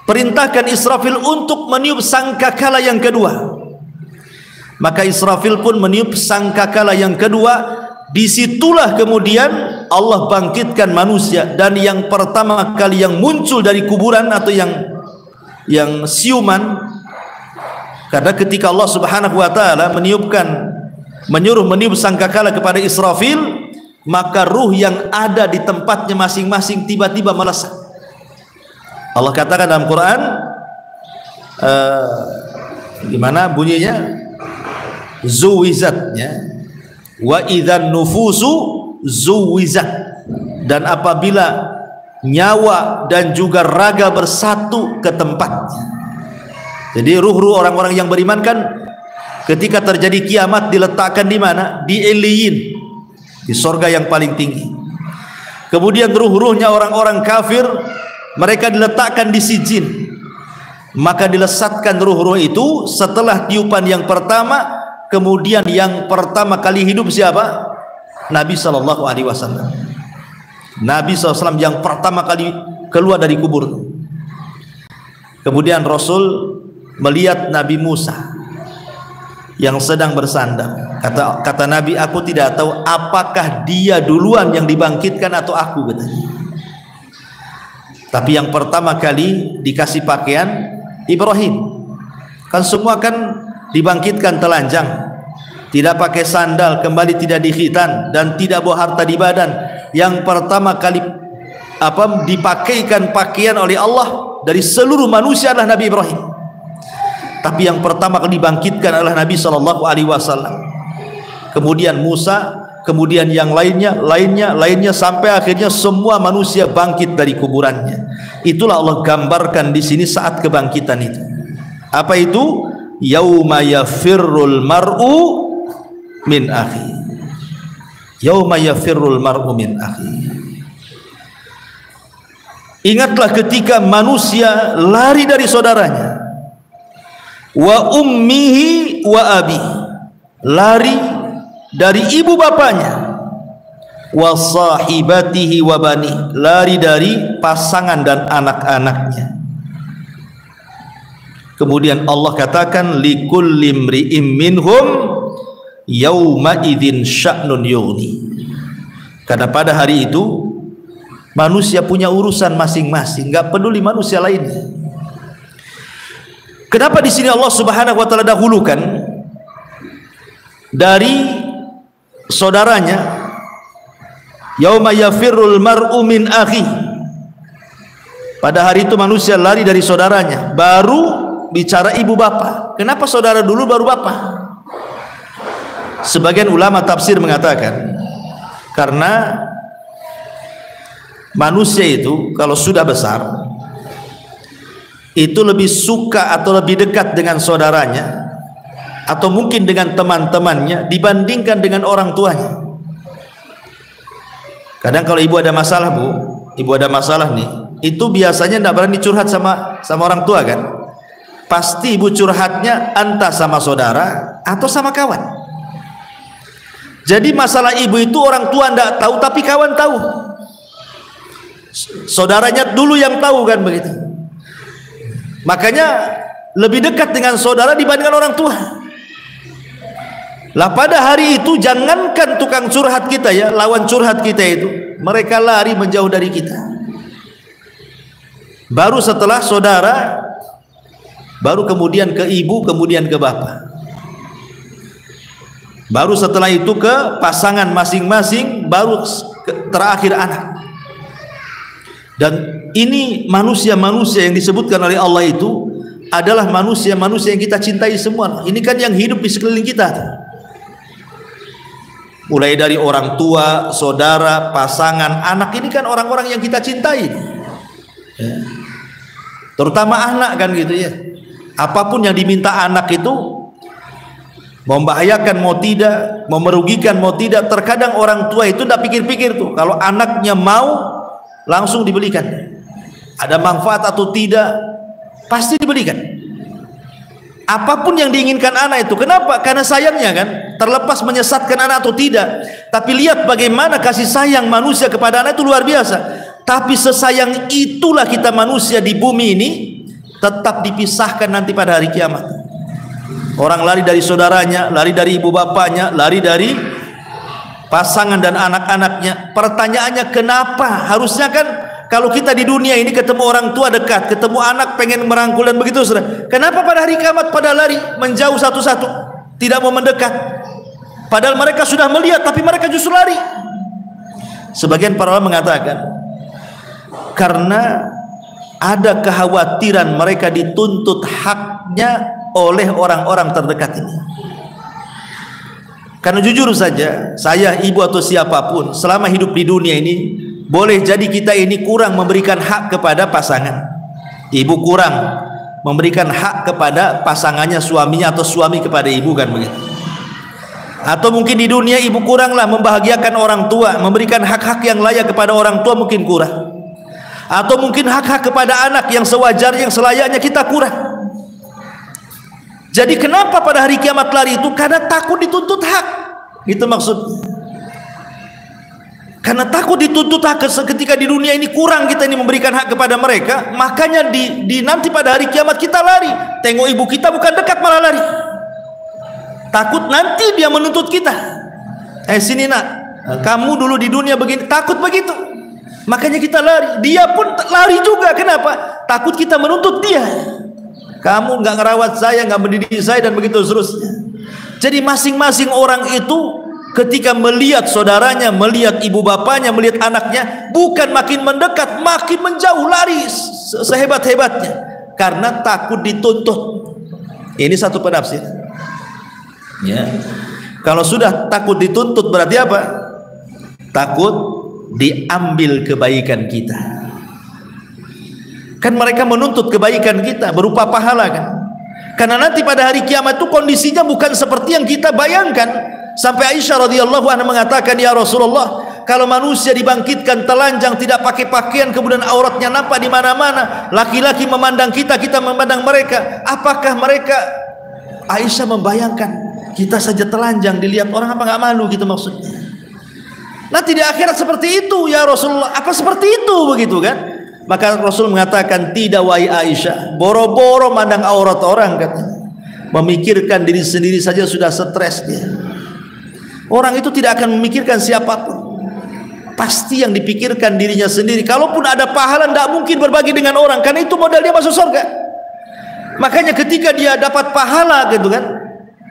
perintahkan Israfil untuk meniup sangkakala yang kedua. Maka Israfil pun meniup sangkakala yang kedua. Disitulah kemudian Allah bangkitkan manusia, dan yang pertama kali yang muncul dari kuburan atau yang siuman, karena ketika Allah Subhanahu wa ta'ala menyuruh meniup sangkakala kepada Israfil, maka ruh yang ada di tempatnya masing-masing tiba-tiba melesat. Allah katakan dalam Quran, gimana bunyinya? Zuwizatnya, wa idzan nufusu zuwizat, dan apabila nyawa dan juga raga bersatu ke tempat. Jadi ruh-ruh orang-orang yang beriman kan ketika terjadi kiamat diletakkan di mana? Di Iliyin, di sorga yang paling tinggi. Kemudian ruh-ruhnya orang-orang kafir mereka diletakkan di Sijin, maka dilesatkan ruh-ruh itu setelah tiupan yang pertama. Kemudian yang pertama kali hidup siapa? Nabi SAW. Nabi SAW yang pertama kali keluar dari kubur. Kemudian Rasul melihat Nabi Musa yang sedang bersandar. Kata Nabi, aku tidak tahu apakah dia duluan yang dibangkitkan atau aku, katanya. Tapi yang pertama kali dikasih pakaian Ibrahim. Kan semua kan dibangkitkan telanjang, tidak pakai sandal, kembali tidak dikhitan dan tidak bawa harta di badan. Yang pertama kali dipakaikan pakaian oleh Allah dari seluruh manusia adalah Nabi Ibrahim. Tapi yang pertama kali dibangkitkan adalah Nabi SAW. Kemudian Musa, kemudian yang lainnya sampai akhirnya semua manusia bangkit dari kuburannya. Itulah Allah gambarkan di sini saat kebangkitan itu. Apa itu? Yauma yafirrul mar'u min akhi. Yauma yafirrul mar'u min akhi. Ingatlah ketika manusia lari dari saudaranya. Wa ummihi wa abi, lari dari ibu bapaknya. Wa sahibatihi wa bani, lari dari pasangan dan anak-anaknya. Kemudian Allah katakan likulli imri'im minhum yauma idzin sya'nun yughni. Karena pada hari itu manusia punya urusan masing-masing, enggak peduli manusia lainnya. Kenapa di sini Allah Subhanahu wa taala dahulukan dari saudaranya? Yauma yafirrul mar'u min akhi. Pada hari itu manusia lari dari saudaranya, baru bicara ibu bapak. Kenapa saudara dulu baru bapak? Sebagian ulama tafsir mengatakan karena manusia itu kalau sudah besar itu lebih suka atau lebih dekat dengan saudaranya atau mungkin dengan teman-temannya dibandingkan dengan orang tuanya. Kadang kalau ibu ada masalah, Bu, ibu ada masalah nih, itu biasanya tidak berani curhat sama orang tua kan? Pasti ibu curhatnya entah sama saudara atau sama kawan. Jadi masalah ibu itu orang tua tidak tahu tapi kawan tahu. Saudaranya dulu yang tahu kan begitu. Makanya lebih dekat dengan saudara dibandingkan orang tua. Lah pada hari itu jangankan tukang curhat kita ya, lawan curhat kita itu, mereka lari menjauh dari kita. Baru setelah saudara, baru kemudian ke ibu, kemudian ke bapak. Baru setelah itu ke pasangan masing-masing, baru terakhir anak. Dan ini manusia-manusia yang disebutkan oleh Allah itu adalah manusia-manusia yang kita cintai semua. Ini kan yang hidup di sekeliling kita. Mulai dari orang tua, saudara, pasangan, anak, ini kan orang-orang yang kita cintai. Ya. Terutama anak kan gitu ya. Apapun yang diminta anak itu, membahayakan mau tidak, merugikan mau tidak, terkadang orang tua itu tidak pikir-pikir tuh. Kalau anaknya mau, langsung dibelikan. Ada manfaat atau tidak, pasti dibelikan. Apapun yang diinginkan anak itu. Kenapa? Karena sayangnya kan, terlepas menyesatkan anak atau tidak, tapi lihat bagaimana kasih sayang manusia kepada anak itu luar biasa. Tapi sesayang itulah kita manusia di bumi ini, tetap dipisahkan nanti pada hari kiamat. Orang lari dari saudaranya, lari dari ibu bapaknya, lari dari pasangan dan anak-anaknya. Pertanyaannya kenapa? Harusnya kan kalau kita di dunia ini ketemu orang tua dekat, ketemu anak pengen merangkul dan begitu, saudara. Kenapa pada hari kiamat pada lari menjauh satu-satu, tidak mau mendekat? Padahal mereka sudah melihat, tapi mereka justru lari. Sebagian para ulama mengatakan karena ada kekhawatiran mereka dituntut haknya oleh orang-orang terdekat ini. Karena jujur saja, saya, ibu atau siapapun selama hidup di dunia ini, boleh jadi kita ini kurang memberikan hak kepada pasangan. Ibu kurang memberikan hak kepada pasangannya, suaminya, atau suami kepada ibu, kan begitu. Atau mungkin di dunia ibu kuranglah membahagiakan orang tua, memberikan hak-hak yang layak kepada orang tua mungkin kurang. Atau mungkin hak-hak kepada anak yang sewajarnya, yang selayaknya kita kurang. Jadi kenapa pada hari kiamat lari itu? Karena takut dituntut hak. Itu maksudnya. Karena takut dituntut hak ketika di dunia ini kurang kita ini memberikan hak kepada mereka, makanya di nanti pada hari kiamat kita lari. Tengok ibu kita bukan dekat malah lari. Takut nanti dia menuntut kita. Sini nak, kamu dulu di dunia begini, takut begitu. Makanya kita lari. Dia pun lari juga. Kenapa? Takut kita menuntut dia. Kamu nggak ngerawat saya, nggak mendidik saya, dan begitu seterusnya. Jadi masing-masing orang itu ketika melihat saudaranya, melihat ibu bapaknya, melihat anaknya, bukan makin mendekat, makin menjauh, lari sehebat-hebatnya karena takut dituntut. Ini satu penafsir. Ya. Kalau sudah takut dituntut berarti apa? Takut diambil kebaikan kita. Kan mereka menuntut kebaikan kita berupa pahala, kan? Karena nanti pada hari kiamat itu kondisinya bukan seperti yang kita bayangkan. Sampai Aisyah radhiyallahu anha mengatakan, ya Rasulullah, kalau manusia dibangkitkan telanjang, tidak pakai pakaian, kemudian auratnya nampak di mana-mana, laki-laki memandang kita, kita memandang mereka, apakah mereka? Aisyah membayangkan, kita saja telanjang dilihat orang, apa nggak malu gitu maksudnya. Nanti di akhirat seperti itu ya Rasulullah, apa seperti itu begitu kan? Maka Rasul mengatakan, tidak wahai Aisyah, boro-boro mandang aurat orang, katanya. Memikirkan diri sendiri saja sudah stres dia. Orang itu tidak akan memikirkan siapapun, pasti yang dipikirkan dirinya sendiri. Kalaupun ada pahala, tidak mungkin berbagi dengan orang, karena itu modal dia masuk surga. Makanya ketika dia dapat pahala gitu kan,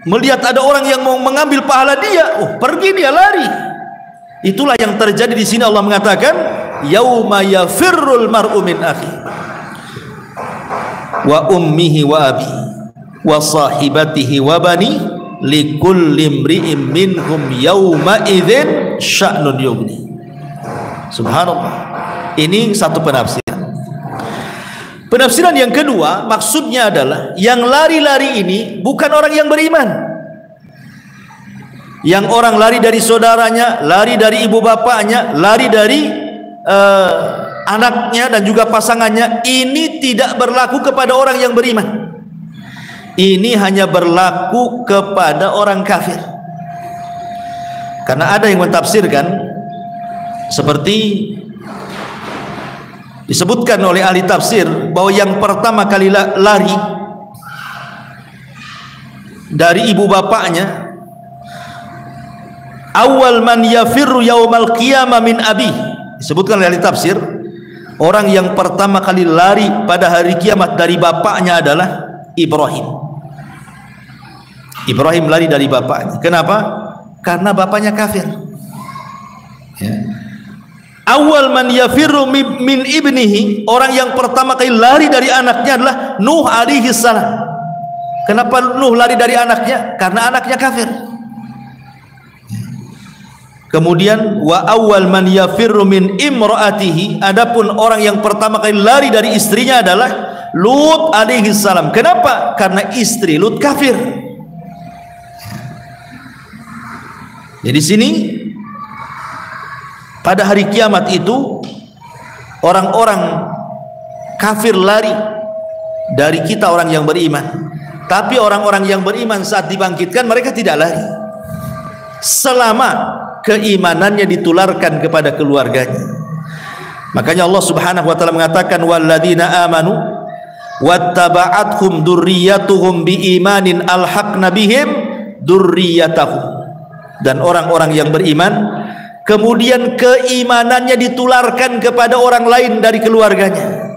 melihat ada orang yang mau mengambil pahala dia, pergi dia lari. Itulah yang terjadi di sini. Allah mengatakan, yauma yafirrul mar'u min akhi wa ummihi wa abi wa sahibatihi wa bani likulli imri'in minhum yauma idzin sya'nun yughni. Subhanallah. Ini satu penafsiran. Penafsiran yang kedua, maksudnya adalah yang lari-lari ini bukan orang yang beriman. Yang orang lari dari saudaranya, lari dari ibu bapaknya, lari dari anaknya dan juga pasangannya, ini tidak berlaku kepada orang yang beriman. Ini hanya berlaku kepada orang kafir. Karena ada yang mentafsirkan seperti disebutkan oleh ahli tafsir bahwa yang pertama kali lari dari ibu bapaknya, awal man yafirru yaumal qiyamah min abi, disebutkan oleh ahli tafsir, orang yang pertama kali lari pada hari kiamat dari bapaknya adalah Ibrahim. Ibrahim lari dari bapaknya. Kenapa? Karena bapaknya kafir. Ya. Awal man yafirru min ibnihi, orang yang pertama kali lari dari anaknya adalah Nuh alaihi salam. Kenapa Nuh lari dari anaknya? Karena anaknya kafir. Kemudian wa awal man yafirru min imraatihi, adapun orang yang pertama kali lari dari istrinya adalah Lut alaihi salam. Kenapa? Karena istri Lut kafir. Jadi sini pada hari kiamat itu orang-orang kafir lari dari kita orang yang beriman. Tapi orang-orang yang beriman saat dibangkitkan mereka tidak lari, selama keimanannya ditularkan kepada keluarganya. Makanya Allah Subhanahu wa taala mengatakan, walladzina amanu wattaba'athum dzurriyyatuhum biimanin alhaqna bihim dzurriyyatahum. Dan orang-orang yang beriman kemudian keimanannya ditularkan kepada orang lain dari keluarganya,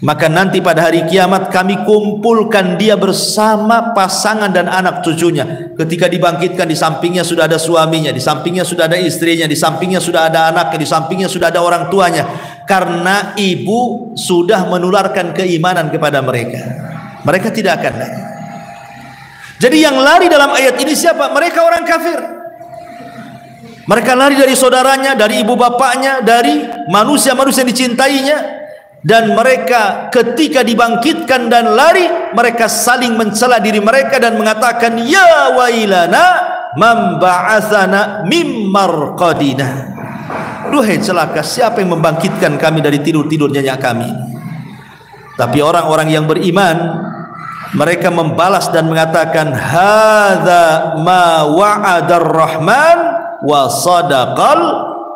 maka nanti pada hari kiamat kami kumpulkan dia bersama pasangan dan anak cucunya. Ketika dibangkitkan, di sampingnya sudah ada suaminya, di sampingnya sudah ada istrinya, di sampingnya sudah ada anaknya, di sampingnya sudah ada orang tuanya, karena ibu sudah menularkan keimanan kepada mereka. Mereka tidak akan lari. Jadi yang lari dalam ayat ini siapa? Mereka orang kafir. Mereka lari dari saudaranya, dari ibu bapaknya, dari manusia-manusia yang dicintainya, dan mereka ketika dibangkitkan dan lari, mereka saling mencela diri mereka dan mengatakan, ya wailana man ba'atsana mim marqadina. Duhai celaka, siapa yang membangkitkan kami dari tidur-tidur nyenyak kami. Tapi orang-orang yang beriman, mereka membalas dan mengatakan, hadza ma wa'adar rahman wa sadaqal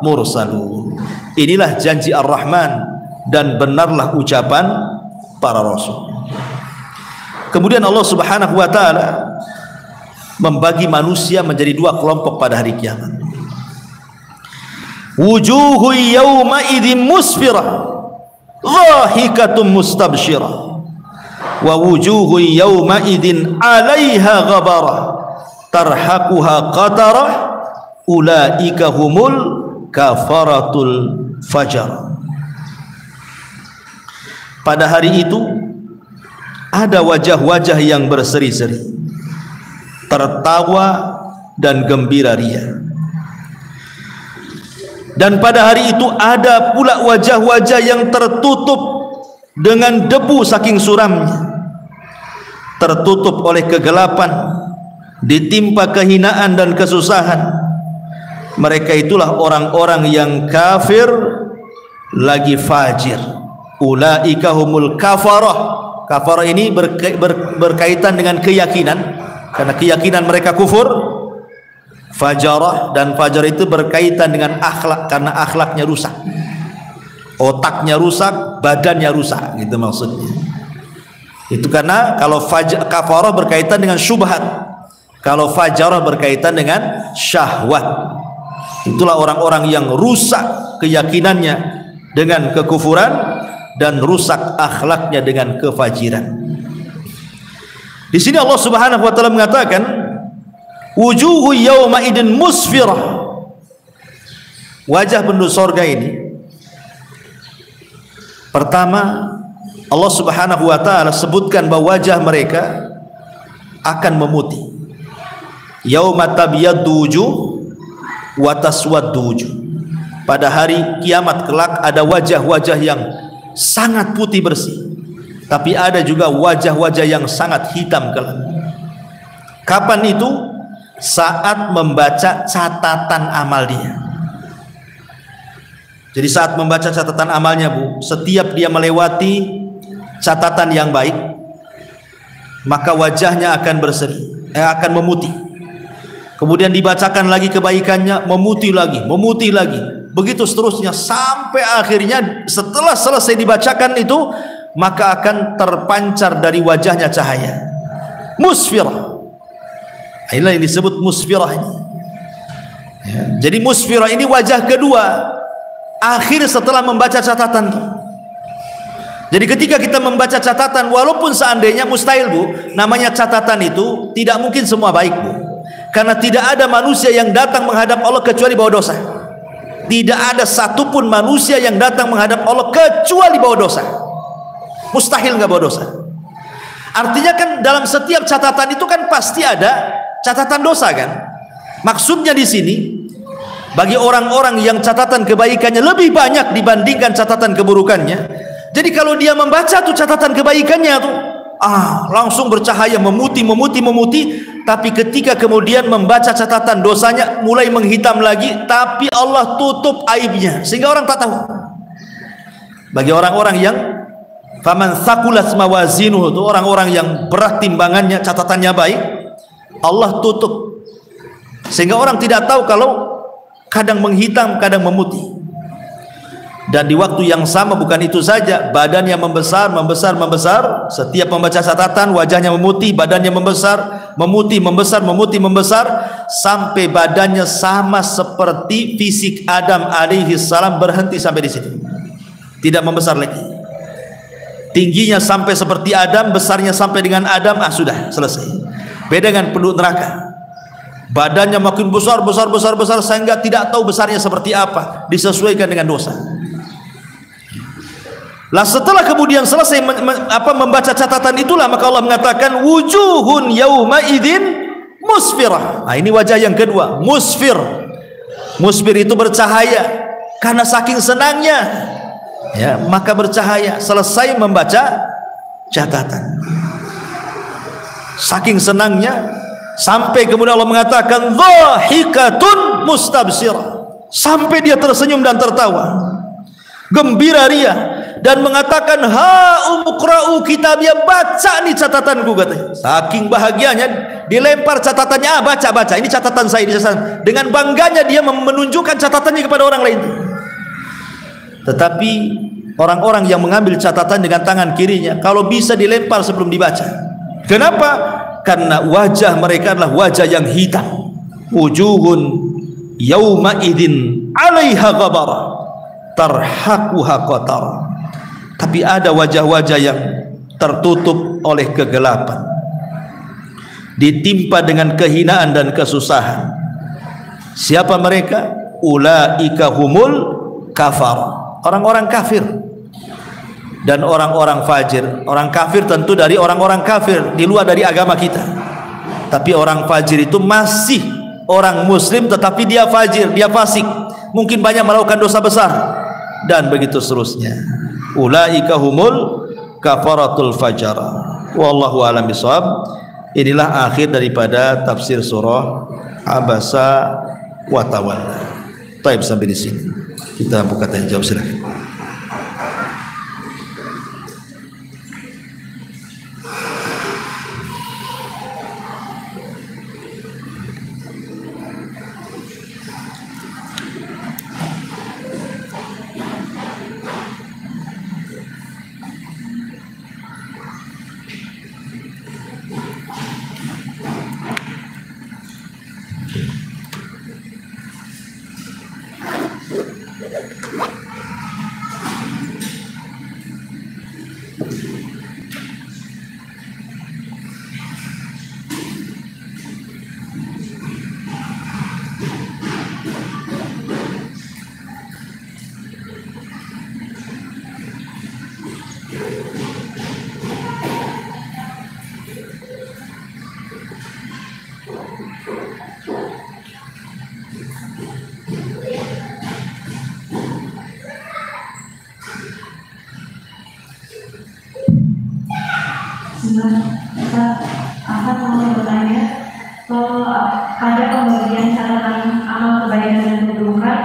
mursalun. Inilah janji Ar-Rahman dan benarlah ucapan para rasul. Kemudian Allah Subhanahu wa taala membagi manusia menjadi dua kelompok pada hari kiamat. Wujuhu yawma idzin musfirah dhahikatum mustabsyirah wa wujuhu yawma idzin 'alaiha ghabarah tarhaquha qatarah ulaika humul kafaratul fajar. Pada hari itu ada wajah-wajah yang berseri-seri, tertawa dan gembira ria. Dan pada hari itu ada pula wajah-wajah yang tertutup dengan debu saking suramnya, tertutup oleh kegelapan, ditimpa kehinaan dan kesusahan. Mereka itulah orang-orang yang kafir lagi fajir. Ulaika humul kafarah. Kafarah ini berkaitan dengan keyakinan, karena keyakinan mereka kufur. Fajarah, dan fajar itu berkaitan dengan akhlak, karena akhlaknya rusak, otaknya rusak, badannya rusak, gitu maksudnya. Itu karena kalau kafarah berkaitan dengan syubhat, kalau fajarah berkaitan dengan syahwat. Itulah orang-orang yang rusak keyakinannya dengan kekufuran dan rusak akhlaknya dengan kefajiran. Di sini Allah Subhanahu wa taala mengatakan, wujuhu yawma idin musfirah. Wajah penduduk surga ini, pertama Allah Subhanahu wa taala sebutkan bahwa wajah mereka akan memutih. Yauma tabyaddu wujuh wa taswaddu wujuh. Pada hari kiamat kelak ada wajah-wajah yang sangat putih bersih, tapi ada juga wajah-wajah yang sangat hitam gelap. Kapan itu? Saat membaca catatan amal dia. Jadi saat membaca catatan amalnya, Bu, setiap dia melewati catatan yang baik, maka wajahnya akan berseri, akan memutih. Kemudian dibacakan lagi kebaikannya, memutih lagi, memutih lagi. Begitu seterusnya sampai akhirnya setelah selesai dibacakan itu, maka akan terpancar dari wajahnya cahaya. Musfirah. Inilah yang disebut musfirah ini. Ya, jadi musfirah ini wajah kedua akhir setelah membaca catatan. Jadi ketika kita membaca catatan, walaupun seandainya mustahil, Bu, namanya catatan itu tidak mungkin semua baik, Bu. Karena tidak ada manusia yang datang menghadap Allah kecuali bawa dosa. Tidak ada satupun manusia yang datang menghadap Allah kecuali bawa dosa. Mustahil nggak bawa dosa. Artinya kan dalam setiap catatan itu kan pasti ada catatan dosa kan. Maksudnya di sini, bagi orang-orang yang catatan kebaikannya lebih banyak dibandingkan catatan keburukannya, jadi kalau dia membaca tuh catatan kebaikannya tuh langsung bercahaya, memutih. Tapi ketika kemudian membaca catatan dosanya mulai menghitam lagi, tapi Allah tutup aibnya sehingga orang tak tahu. Bagi orang-orang yang faman thaqulat mawazinuhu, itu orang-orang yang berat timbangannya, catatannya baik, Allah tutup sehingga orang tidak tahu kalau kadang menghitam, kadang memutih. Dan di waktu yang sama bukan itu saja, badannya membesar. Setiap membaca catatan wajahnya memutih, badannya membesar, membesar, sampai badannya sama seperti fisik Adam alaihi salam, berhenti sampai di sini, tidak membesar lagi. Tingginya sampai seperti Adam, besarnya sampai dengan Adam, sudah selesai. Beda dengan penduduk neraka, badannya makin besar sehingga tidak tahu besarnya seperti apa, disesuaikan dengan dosa. Lah setelah kemudian selesai membaca catatan itulah, maka Allah mengatakan wujuhun yauma idzin musfirah. Nah, ini wajah yang kedua, musfir. Musfir itu bercahaya karena saking senangnya. Ya, maka bercahaya. Selesai membaca catatan, saking senangnya sampai kemudian Allah mengatakan dhahikatun mustabsirah, sampai dia tersenyum dan tertawa, gembira ria, dan mengatakan ha umqra'u kitabiyah, baca nih catatanku katanya. Saking bahagianya dilempar catatannya, baca ini catatan saya, dengan bangganya dia menunjukkan catatannya kepada orang lain. Tetapi orang-orang yang mengambil catatan dengan tangan kirinya, kalau bisa dilempar sebelum dibaca. Kenapa? Karena wajah mereka adalah wajah yang hitam. Wujuhun yauma idzin 'alaiha ghabara tarhaquha qatar. Tapi ada wajah-wajah yang tertutup oleh kegelapan, ditimpa dengan kehinaan dan kesusahan. Siapa mereka? Ulaika humul kafar, orang-orang kafir dan orang-orang fajir. Orang kafir tentu dari orang-orang kafir di luar dari agama kita. Tapi orang fajir itu masih orang muslim tetapi dia fajir, dia fasik, mungkin banyak melakukan dosa besar, dan begitu seterusnya. Ulaika humul kafaratul fajar. Wallahu a'lam bishawab. Inilah akhir daripada tafsir surah Abasa wa Tawalla. Baik, sampai di sini kita buka tanya jawab, silakan. Ahmad mau bertanya, kalau ada pembagian catatan amal kebaikan dan keburukan,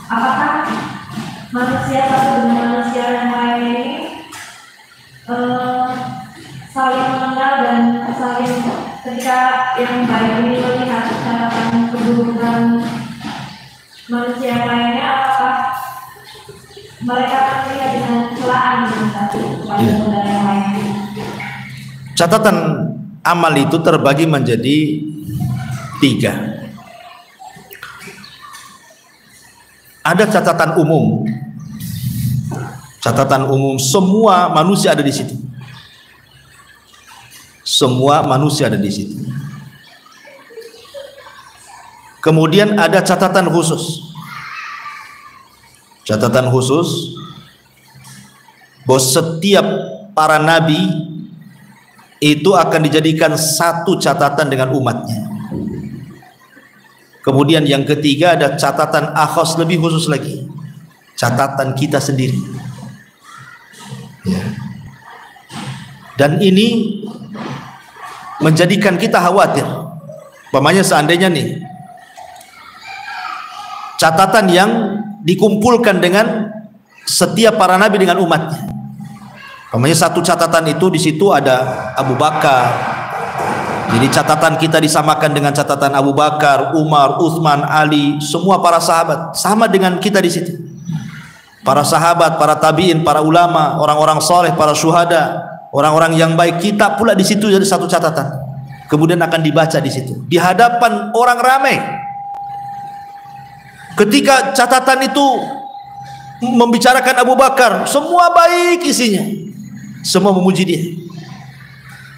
apakah manusia satu dengan manusia yang lain ini saling mengenal dan saling, ketika yang baik ini melihat catatan keburukan manusia yang lainnya, apakah mereka melihat dengan celaan satu kepada saudara yang lain? Catatan amal itu terbagi menjadi 3. Ada catatan umum. Catatan umum, semua manusia ada di situ. Semua manusia ada di situ. Kemudian ada catatan khusus. Catatan khusus bahwa setiap para nabi itu akan dijadikan satu catatan dengan umatnya. Kemudian yang ketiga ada catatan akhos, lebih khusus lagi, catatan kita sendiri. Ya. Dan ini menjadikan kita khawatir. Umpamanya seandainya nih catatan yang dikumpulkan dengan setiap para nabi dengan umatnya. Umpamanya satu catatan itu di situ ada Abu Bakar. Jadi catatan kita disamakan dengan catatan Abu Bakar, Umar, Utsman, Ali, semua para sahabat sama dengan kita di situ. Para sahabat, para tabi'in, para ulama, orang-orang soleh, para syuhada, orang-orang yang baik, kita pula di situ jadi satu catatan. Kemudian akan dibaca di situ di hadapan orang ramai. Ketika catatan itu membicarakan Abu Bakar, semua baik isinya, semua memuji dia.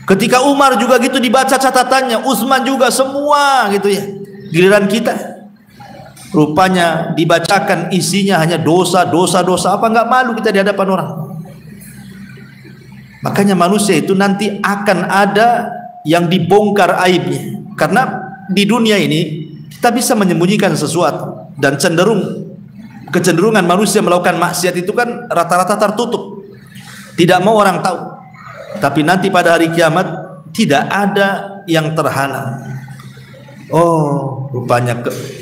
Ketika Umar juga gitu dibaca catatannya, Utsman juga, semua gitu ya. Giliran kita, rupanya dibacakan isinya hanya dosa, apa nggak malu kita di hadapan orang? Makanya manusia itu nanti akan ada yang dibongkar aibnya, karena di dunia ini kita bisa menyembunyikan sesuatu dan cenderung kecenderungan manusia melakukan maksiat itu kan rata-rata tertutup, tidak mau orang tahu. Tapi nanti pada hari kiamat tidak ada yang terhalang. Oh, rupanya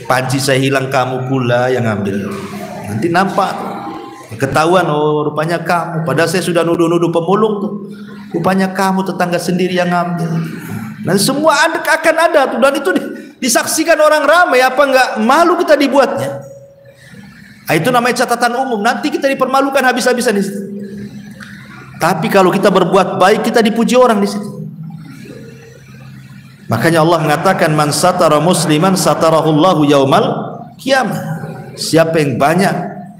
panci saya hilang, kamu pula yang ambil. Nanti nampak, ketahuan, oh rupanya kamu. Padahal saya sudah nuduh-nuduh pemulung tuh. Rupanya kamu, tetangga sendiri yang ambil. Dan semua akan ada tuh, dan itu disaksikan orang ramai. Apa enggak malu kita dibuatnya? Nah, itu namanya catatan umum. Nanti kita dipermalukan habis-habisan di situ. Tapi kalau kita berbuat baik, kita dipuji orang di situ. Makanya Allah mengatakan, man satara musliman satarahullahu yaumal qiyamah. Siapa yang banyak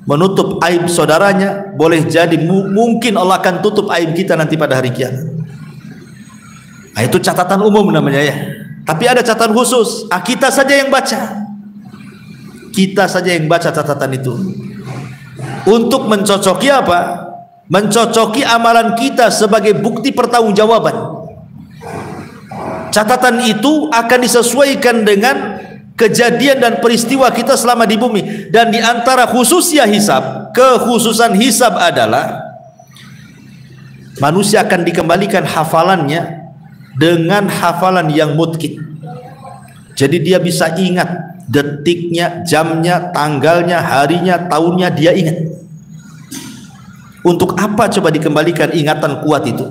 menutup aib saudaranya, boleh jadi mungkin Allah akan tutup aib kita nanti pada hari kiamat. Nah, itu catatan umum namanya ya. Tapi ada catatan khusus. Kita saja yang baca. Kita saja yang baca catatan itu. Untuk mencocoki apa? Mencocoki amalan kita sebagai bukti pertanggungjawaban. Catatan itu akan disesuaikan dengan kejadian dan peristiwa kita selama di bumi. Dan di antara khususnya hisab, kekhususan hisab adalah manusia akan dikembalikan hafalannya dengan hafalan yang mutqin. Jadi dia bisa ingat detiknya, jamnya, tanggalnya, harinya, tahunnya, dia ingat. Untuk apa coba dikembalikan ingatan kuat itu?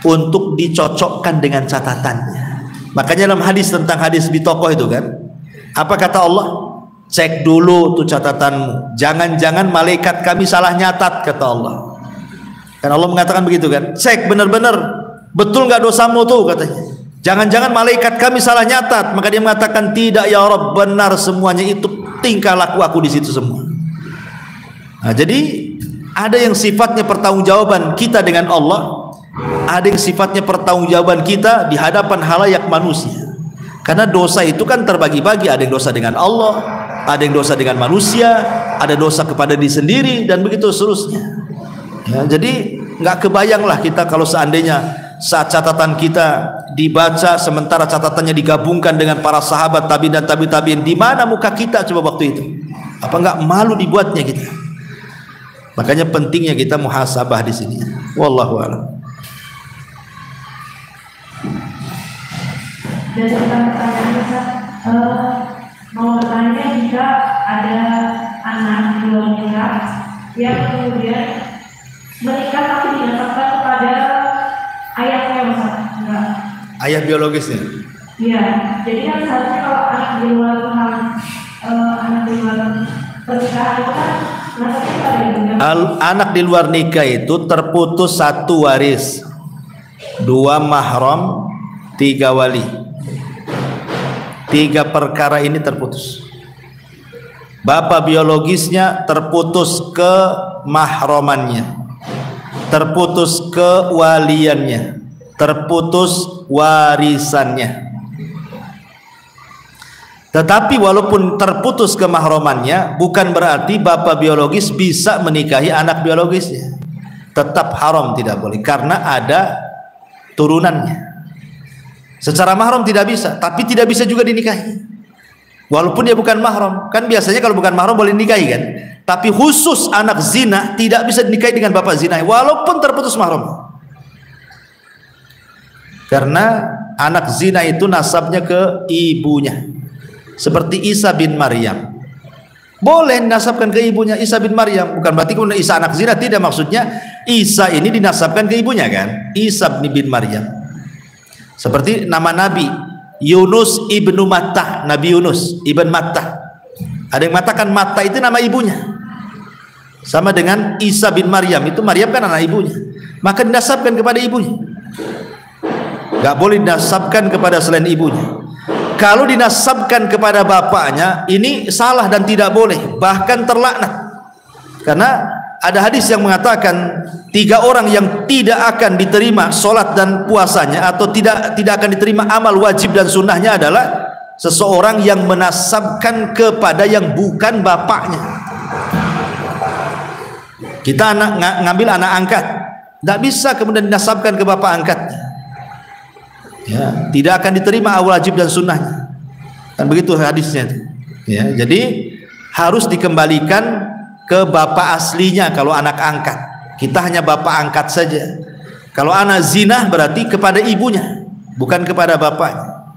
Untuk dicocokkan dengan catatannya. Makanya dalam hadis, tentang hadis bitokoh itu kan, apa kata Allah? Cek dulu tuh catatanmu, jangan-jangan malaikat kami salah nyatat, kata Allah. Kan Allah mengatakan begitu kan, cek benar-benar betul nggak dosamu tuh, katanya. Jangan-jangan malaikat kami salah nyatat. Maka dia mengatakan, tidak ya Rabb, benar semuanya itu, tingkah laku aku di situ semua. Nah, jadi ada yang sifatnya pertanggungjawaban kita dengan Allah, ada yang sifatnya pertanggungjawaban kita di hadapan halayak manusia. Karena dosa itu kan terbagi-bagi, ada yang dosa dengan Allah, ada yang dosa dengan manusia, ada dosa kepada diri sendiri, dan begitu seterusnya. Ya, jadi nggak kebayanglah kita kalau seandainya saat catatan kita dibaca, sementara catatannya digabungkan dengan para sahabat, tabi'in dan tabi'in, di mana muka kita coba waktu itu? Apa nggak malu dibuatnya kita? Makanya pentingnya kita muhasabah di sini. Wallahu a'lam. Dan pertanyaan Ustaz, mau bertanya, jika ada anak di luar nikah yang kemudian menikah tapi dinasabkan kepada ayahnya, Ustaz? Enggak. Ayah biologisnya? Iya. Jadi kan seharusnya kalau anak di luar pernikahan itu kan nasabnya kepada ibunya. Anak di luar nikah itu terputus satu waris, dua mahram, tiga wali. Tiga perkara ini terputus. Bapak biologisnya terputus ke mahromannya, terputus kewaliannya, terputus warisannya. Tetapi walaupun terputus kemahromannya, bukan berarti bapak biologis bisa menikahi anak biologisnya. Tetap haram, tidak boleh, karena ada turunannya. Secara mahram tidak bisa, tapi tidak bisa juga dinikahi. Walaupun dia bukan mahram. Kan biasanya kalau bukan mahram boleh dinikahi kan. Tapi khusus anak zina tidak bisa dinikahi dengan bapak zina, walaupun terputus mahram. Karena anak zina itu nasabnya ke ibunya. Seperti Isa bin Maryam. Boleh dinasabkan ke ibunya, Isa bin Maryam. Bukan berarti kemudian Isa anak zina, tidak, maksudnya Isa ini dinasabkan ke ibunya kan. Isa bin Maryam. Seperti nama Nabi Yunus ibnu Matta, Nabi Yunus ibn Matta. Ada yang mengatakan Matta itu nama ibunya. Sama dengan Isa bin Maryam, itu Maryam kan anak ibunya. Maka dinasabkan kepada ibunya. Gak boleh dinasabkan kepada selain ibunya. Kalau dinasabkan kepada bapaknya, ini salah dan tidak boleh, bahkan terlaknat. Karena ada hadis yang mengatakan 3 orang yang tidak akan diterima solat dan puasanya, atau tidak akan diterima amal wajib dan sunnahnya adalah seseorang yang menasabkan kepada yang bukan bapaknya. Kita ngambil anak angkat, tidak bisa kemudian dinasabkan ke bapak angkatnya. Ya, tidak akan diterima amal wajib dan sunnahnya. Kan begitu hadisnya. Ya, jadi harus dikembalikan ke bapak aslinya kalau anak angkat. Kita hanya bapak angkat saja. Kalau anak zina berarti kepada ibunya, bukan kepada bapaknya.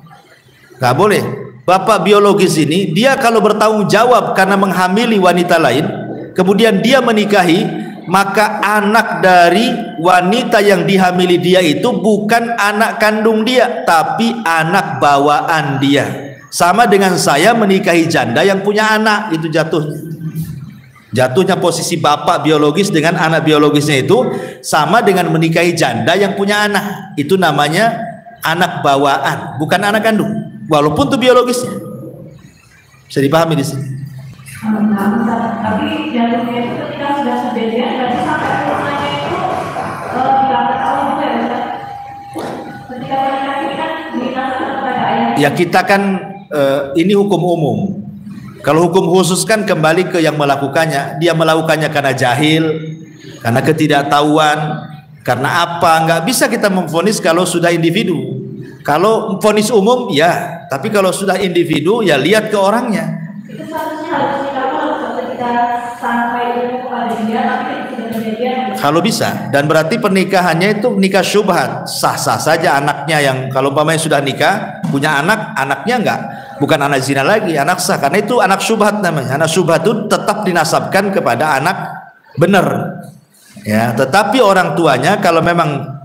Nggak boleh. Bapak biologis ini, dia kalau bertanggung jawab karena menghamili wanita lain, kemudian dia menikahi, maka anak dari wanita yang dihamili dia itu bukan anak kandung dia, tapi anak bawaan dia. Sama dengan saya menikahi janda yang punya anak, itu jatuhnya posisi bapak biologis dengan anak biologisnya itu sama dengan menikahi janda yang punya anak. Itu namanya anak bawaan, bukan anak kandung, walaupun itu biologisnya. Bisa dipahami di sini. Tapi jantungnya itu ketika sudah sebedian, berarti sampai turunannya itu tidak tahu juga ya Ustaz. Ketika menikah kan dinasabkan kepada ayah. Ya kita kan ini hukum umum. Kalau hukum khusus kan kembali ke yang melakukannya. Dia melakukannya karena jahil, karena ketidaktahuan, karena apa? Nggak bisa kita memvonis kalau sudah individu. Kalau vonis umum ya, tapi kalau sudah individu ya lihat ke orangnya. Itu seharusnya harus dikatakan ketika sampai ilmu kepada dia, tapi sudah kejadian. Kalau bisa, dan berarti pernikahannya itu nikah syubhat, sah-sah saja anaknya yang kalau umpamanya sudah nikah, punya anak, anaknya enggak, bukan anak zina lagi, anak sah, karena itu anak syubhat namanya. Anak syubhat itu tetap dinasabkan kepada anak benar. Ya, tetapi orang tuanya kalau memang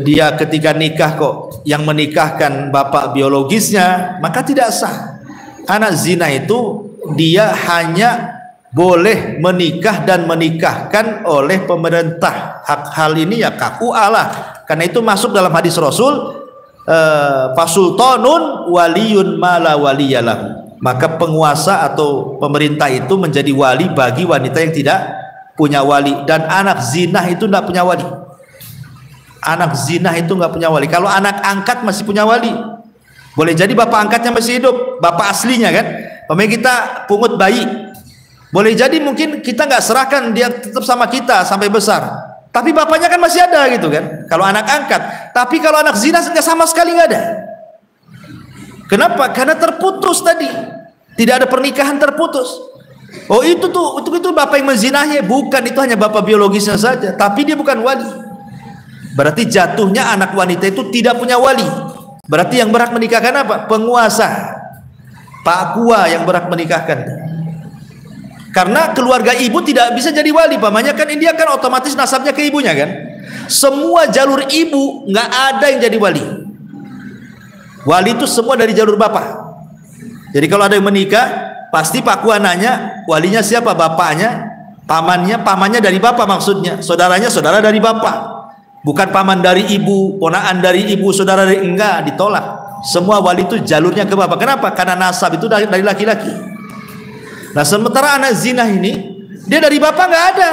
dia ketika nikah kok yang menikahkan bapak biologisnya, maka tidak sah. Anak zina itu dia hanya boleh menikah dan menikahkan oleh pemerintah. Hal ini ya KUA lah. Karena itu masuk dalam hadis Rasul, fasultanun waliyun mala waliyalahu. Maka penguasa atau pemerintah itu menjadi wali bagi wanita yang tidak punya wali. Dan anak zina itu tidak punya wali. Anak zina itu nggak punya wali. Kalau anak angkat masih punya wali. Boleh jadi bapak angkatnya masih hidup, bapak aslinya kan. Pemain kita pungut bayi, boleh jadi mungkin kita nggak serahkan, dia tetap sama kita sampai besar, tapi bapaknya kan masih ada gitu kan. Kalau anak angkat, tapi kalau anak zina nggak, sama sekali nggak ada. Kenapa? Karena terputus tadi, tidak ada pernikahan, terputus. Oh itu bapak yang menzinahi, bukan, itu hanya bapak biologisnya saja, tapi dia bukan wali. Berarti jatuhnya anak wanita itu tidak punya wali. Berarti yang berhak menikahkan apa? Penguasa, Pak Kua yang berhak menikahkan. Karena keluarga ibu tidak bisa jadi wali, pamannya kan dia kan otomatis nasabnya ke ibunya kan. Semua jalur ibu nggak ada yang jadi wali. Wali itu semua dari jalur bapak. Jadi kalau ada yang menikah, pasti Pak Kua nanya walinya siapa, bapaknya, pamannya dari bapak, maksudnya saudaranya saudara dari bapak. Bukan paman dari ibu, ponaan dari ibu, saudara dari, enggak, ditolak. Semua wali itu jalurnya ke bapak. Kenapa? Karena nasab itu dari laki-laki. Nah sementara anak zina ini, dia dari bapak nggak ada.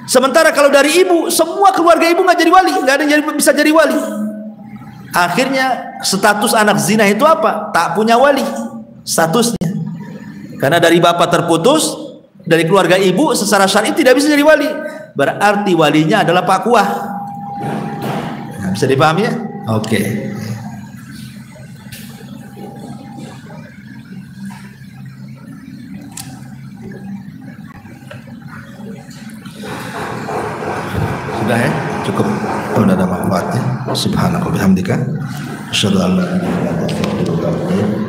Sementara kalau dari ibu, semua keluarga ibu nggak jadi wali, nggak ada yang bisa jadi wali. Akhirnya status anak zina itu apa? Tak punya wali statusnya. Karena dari bapak terputus, dari keluarga ibu secara syar'i tidak bisa jadi wali. Berarti walinya adalah Pak Kuah. Bisa dipahami ya? Oke. Sudah ya? Cukup. Sudah ada manfaatnya. Subhanallah bihamdika. Asyhadu an la ilaha illa anta astaghfiruka wa atubu ilaik.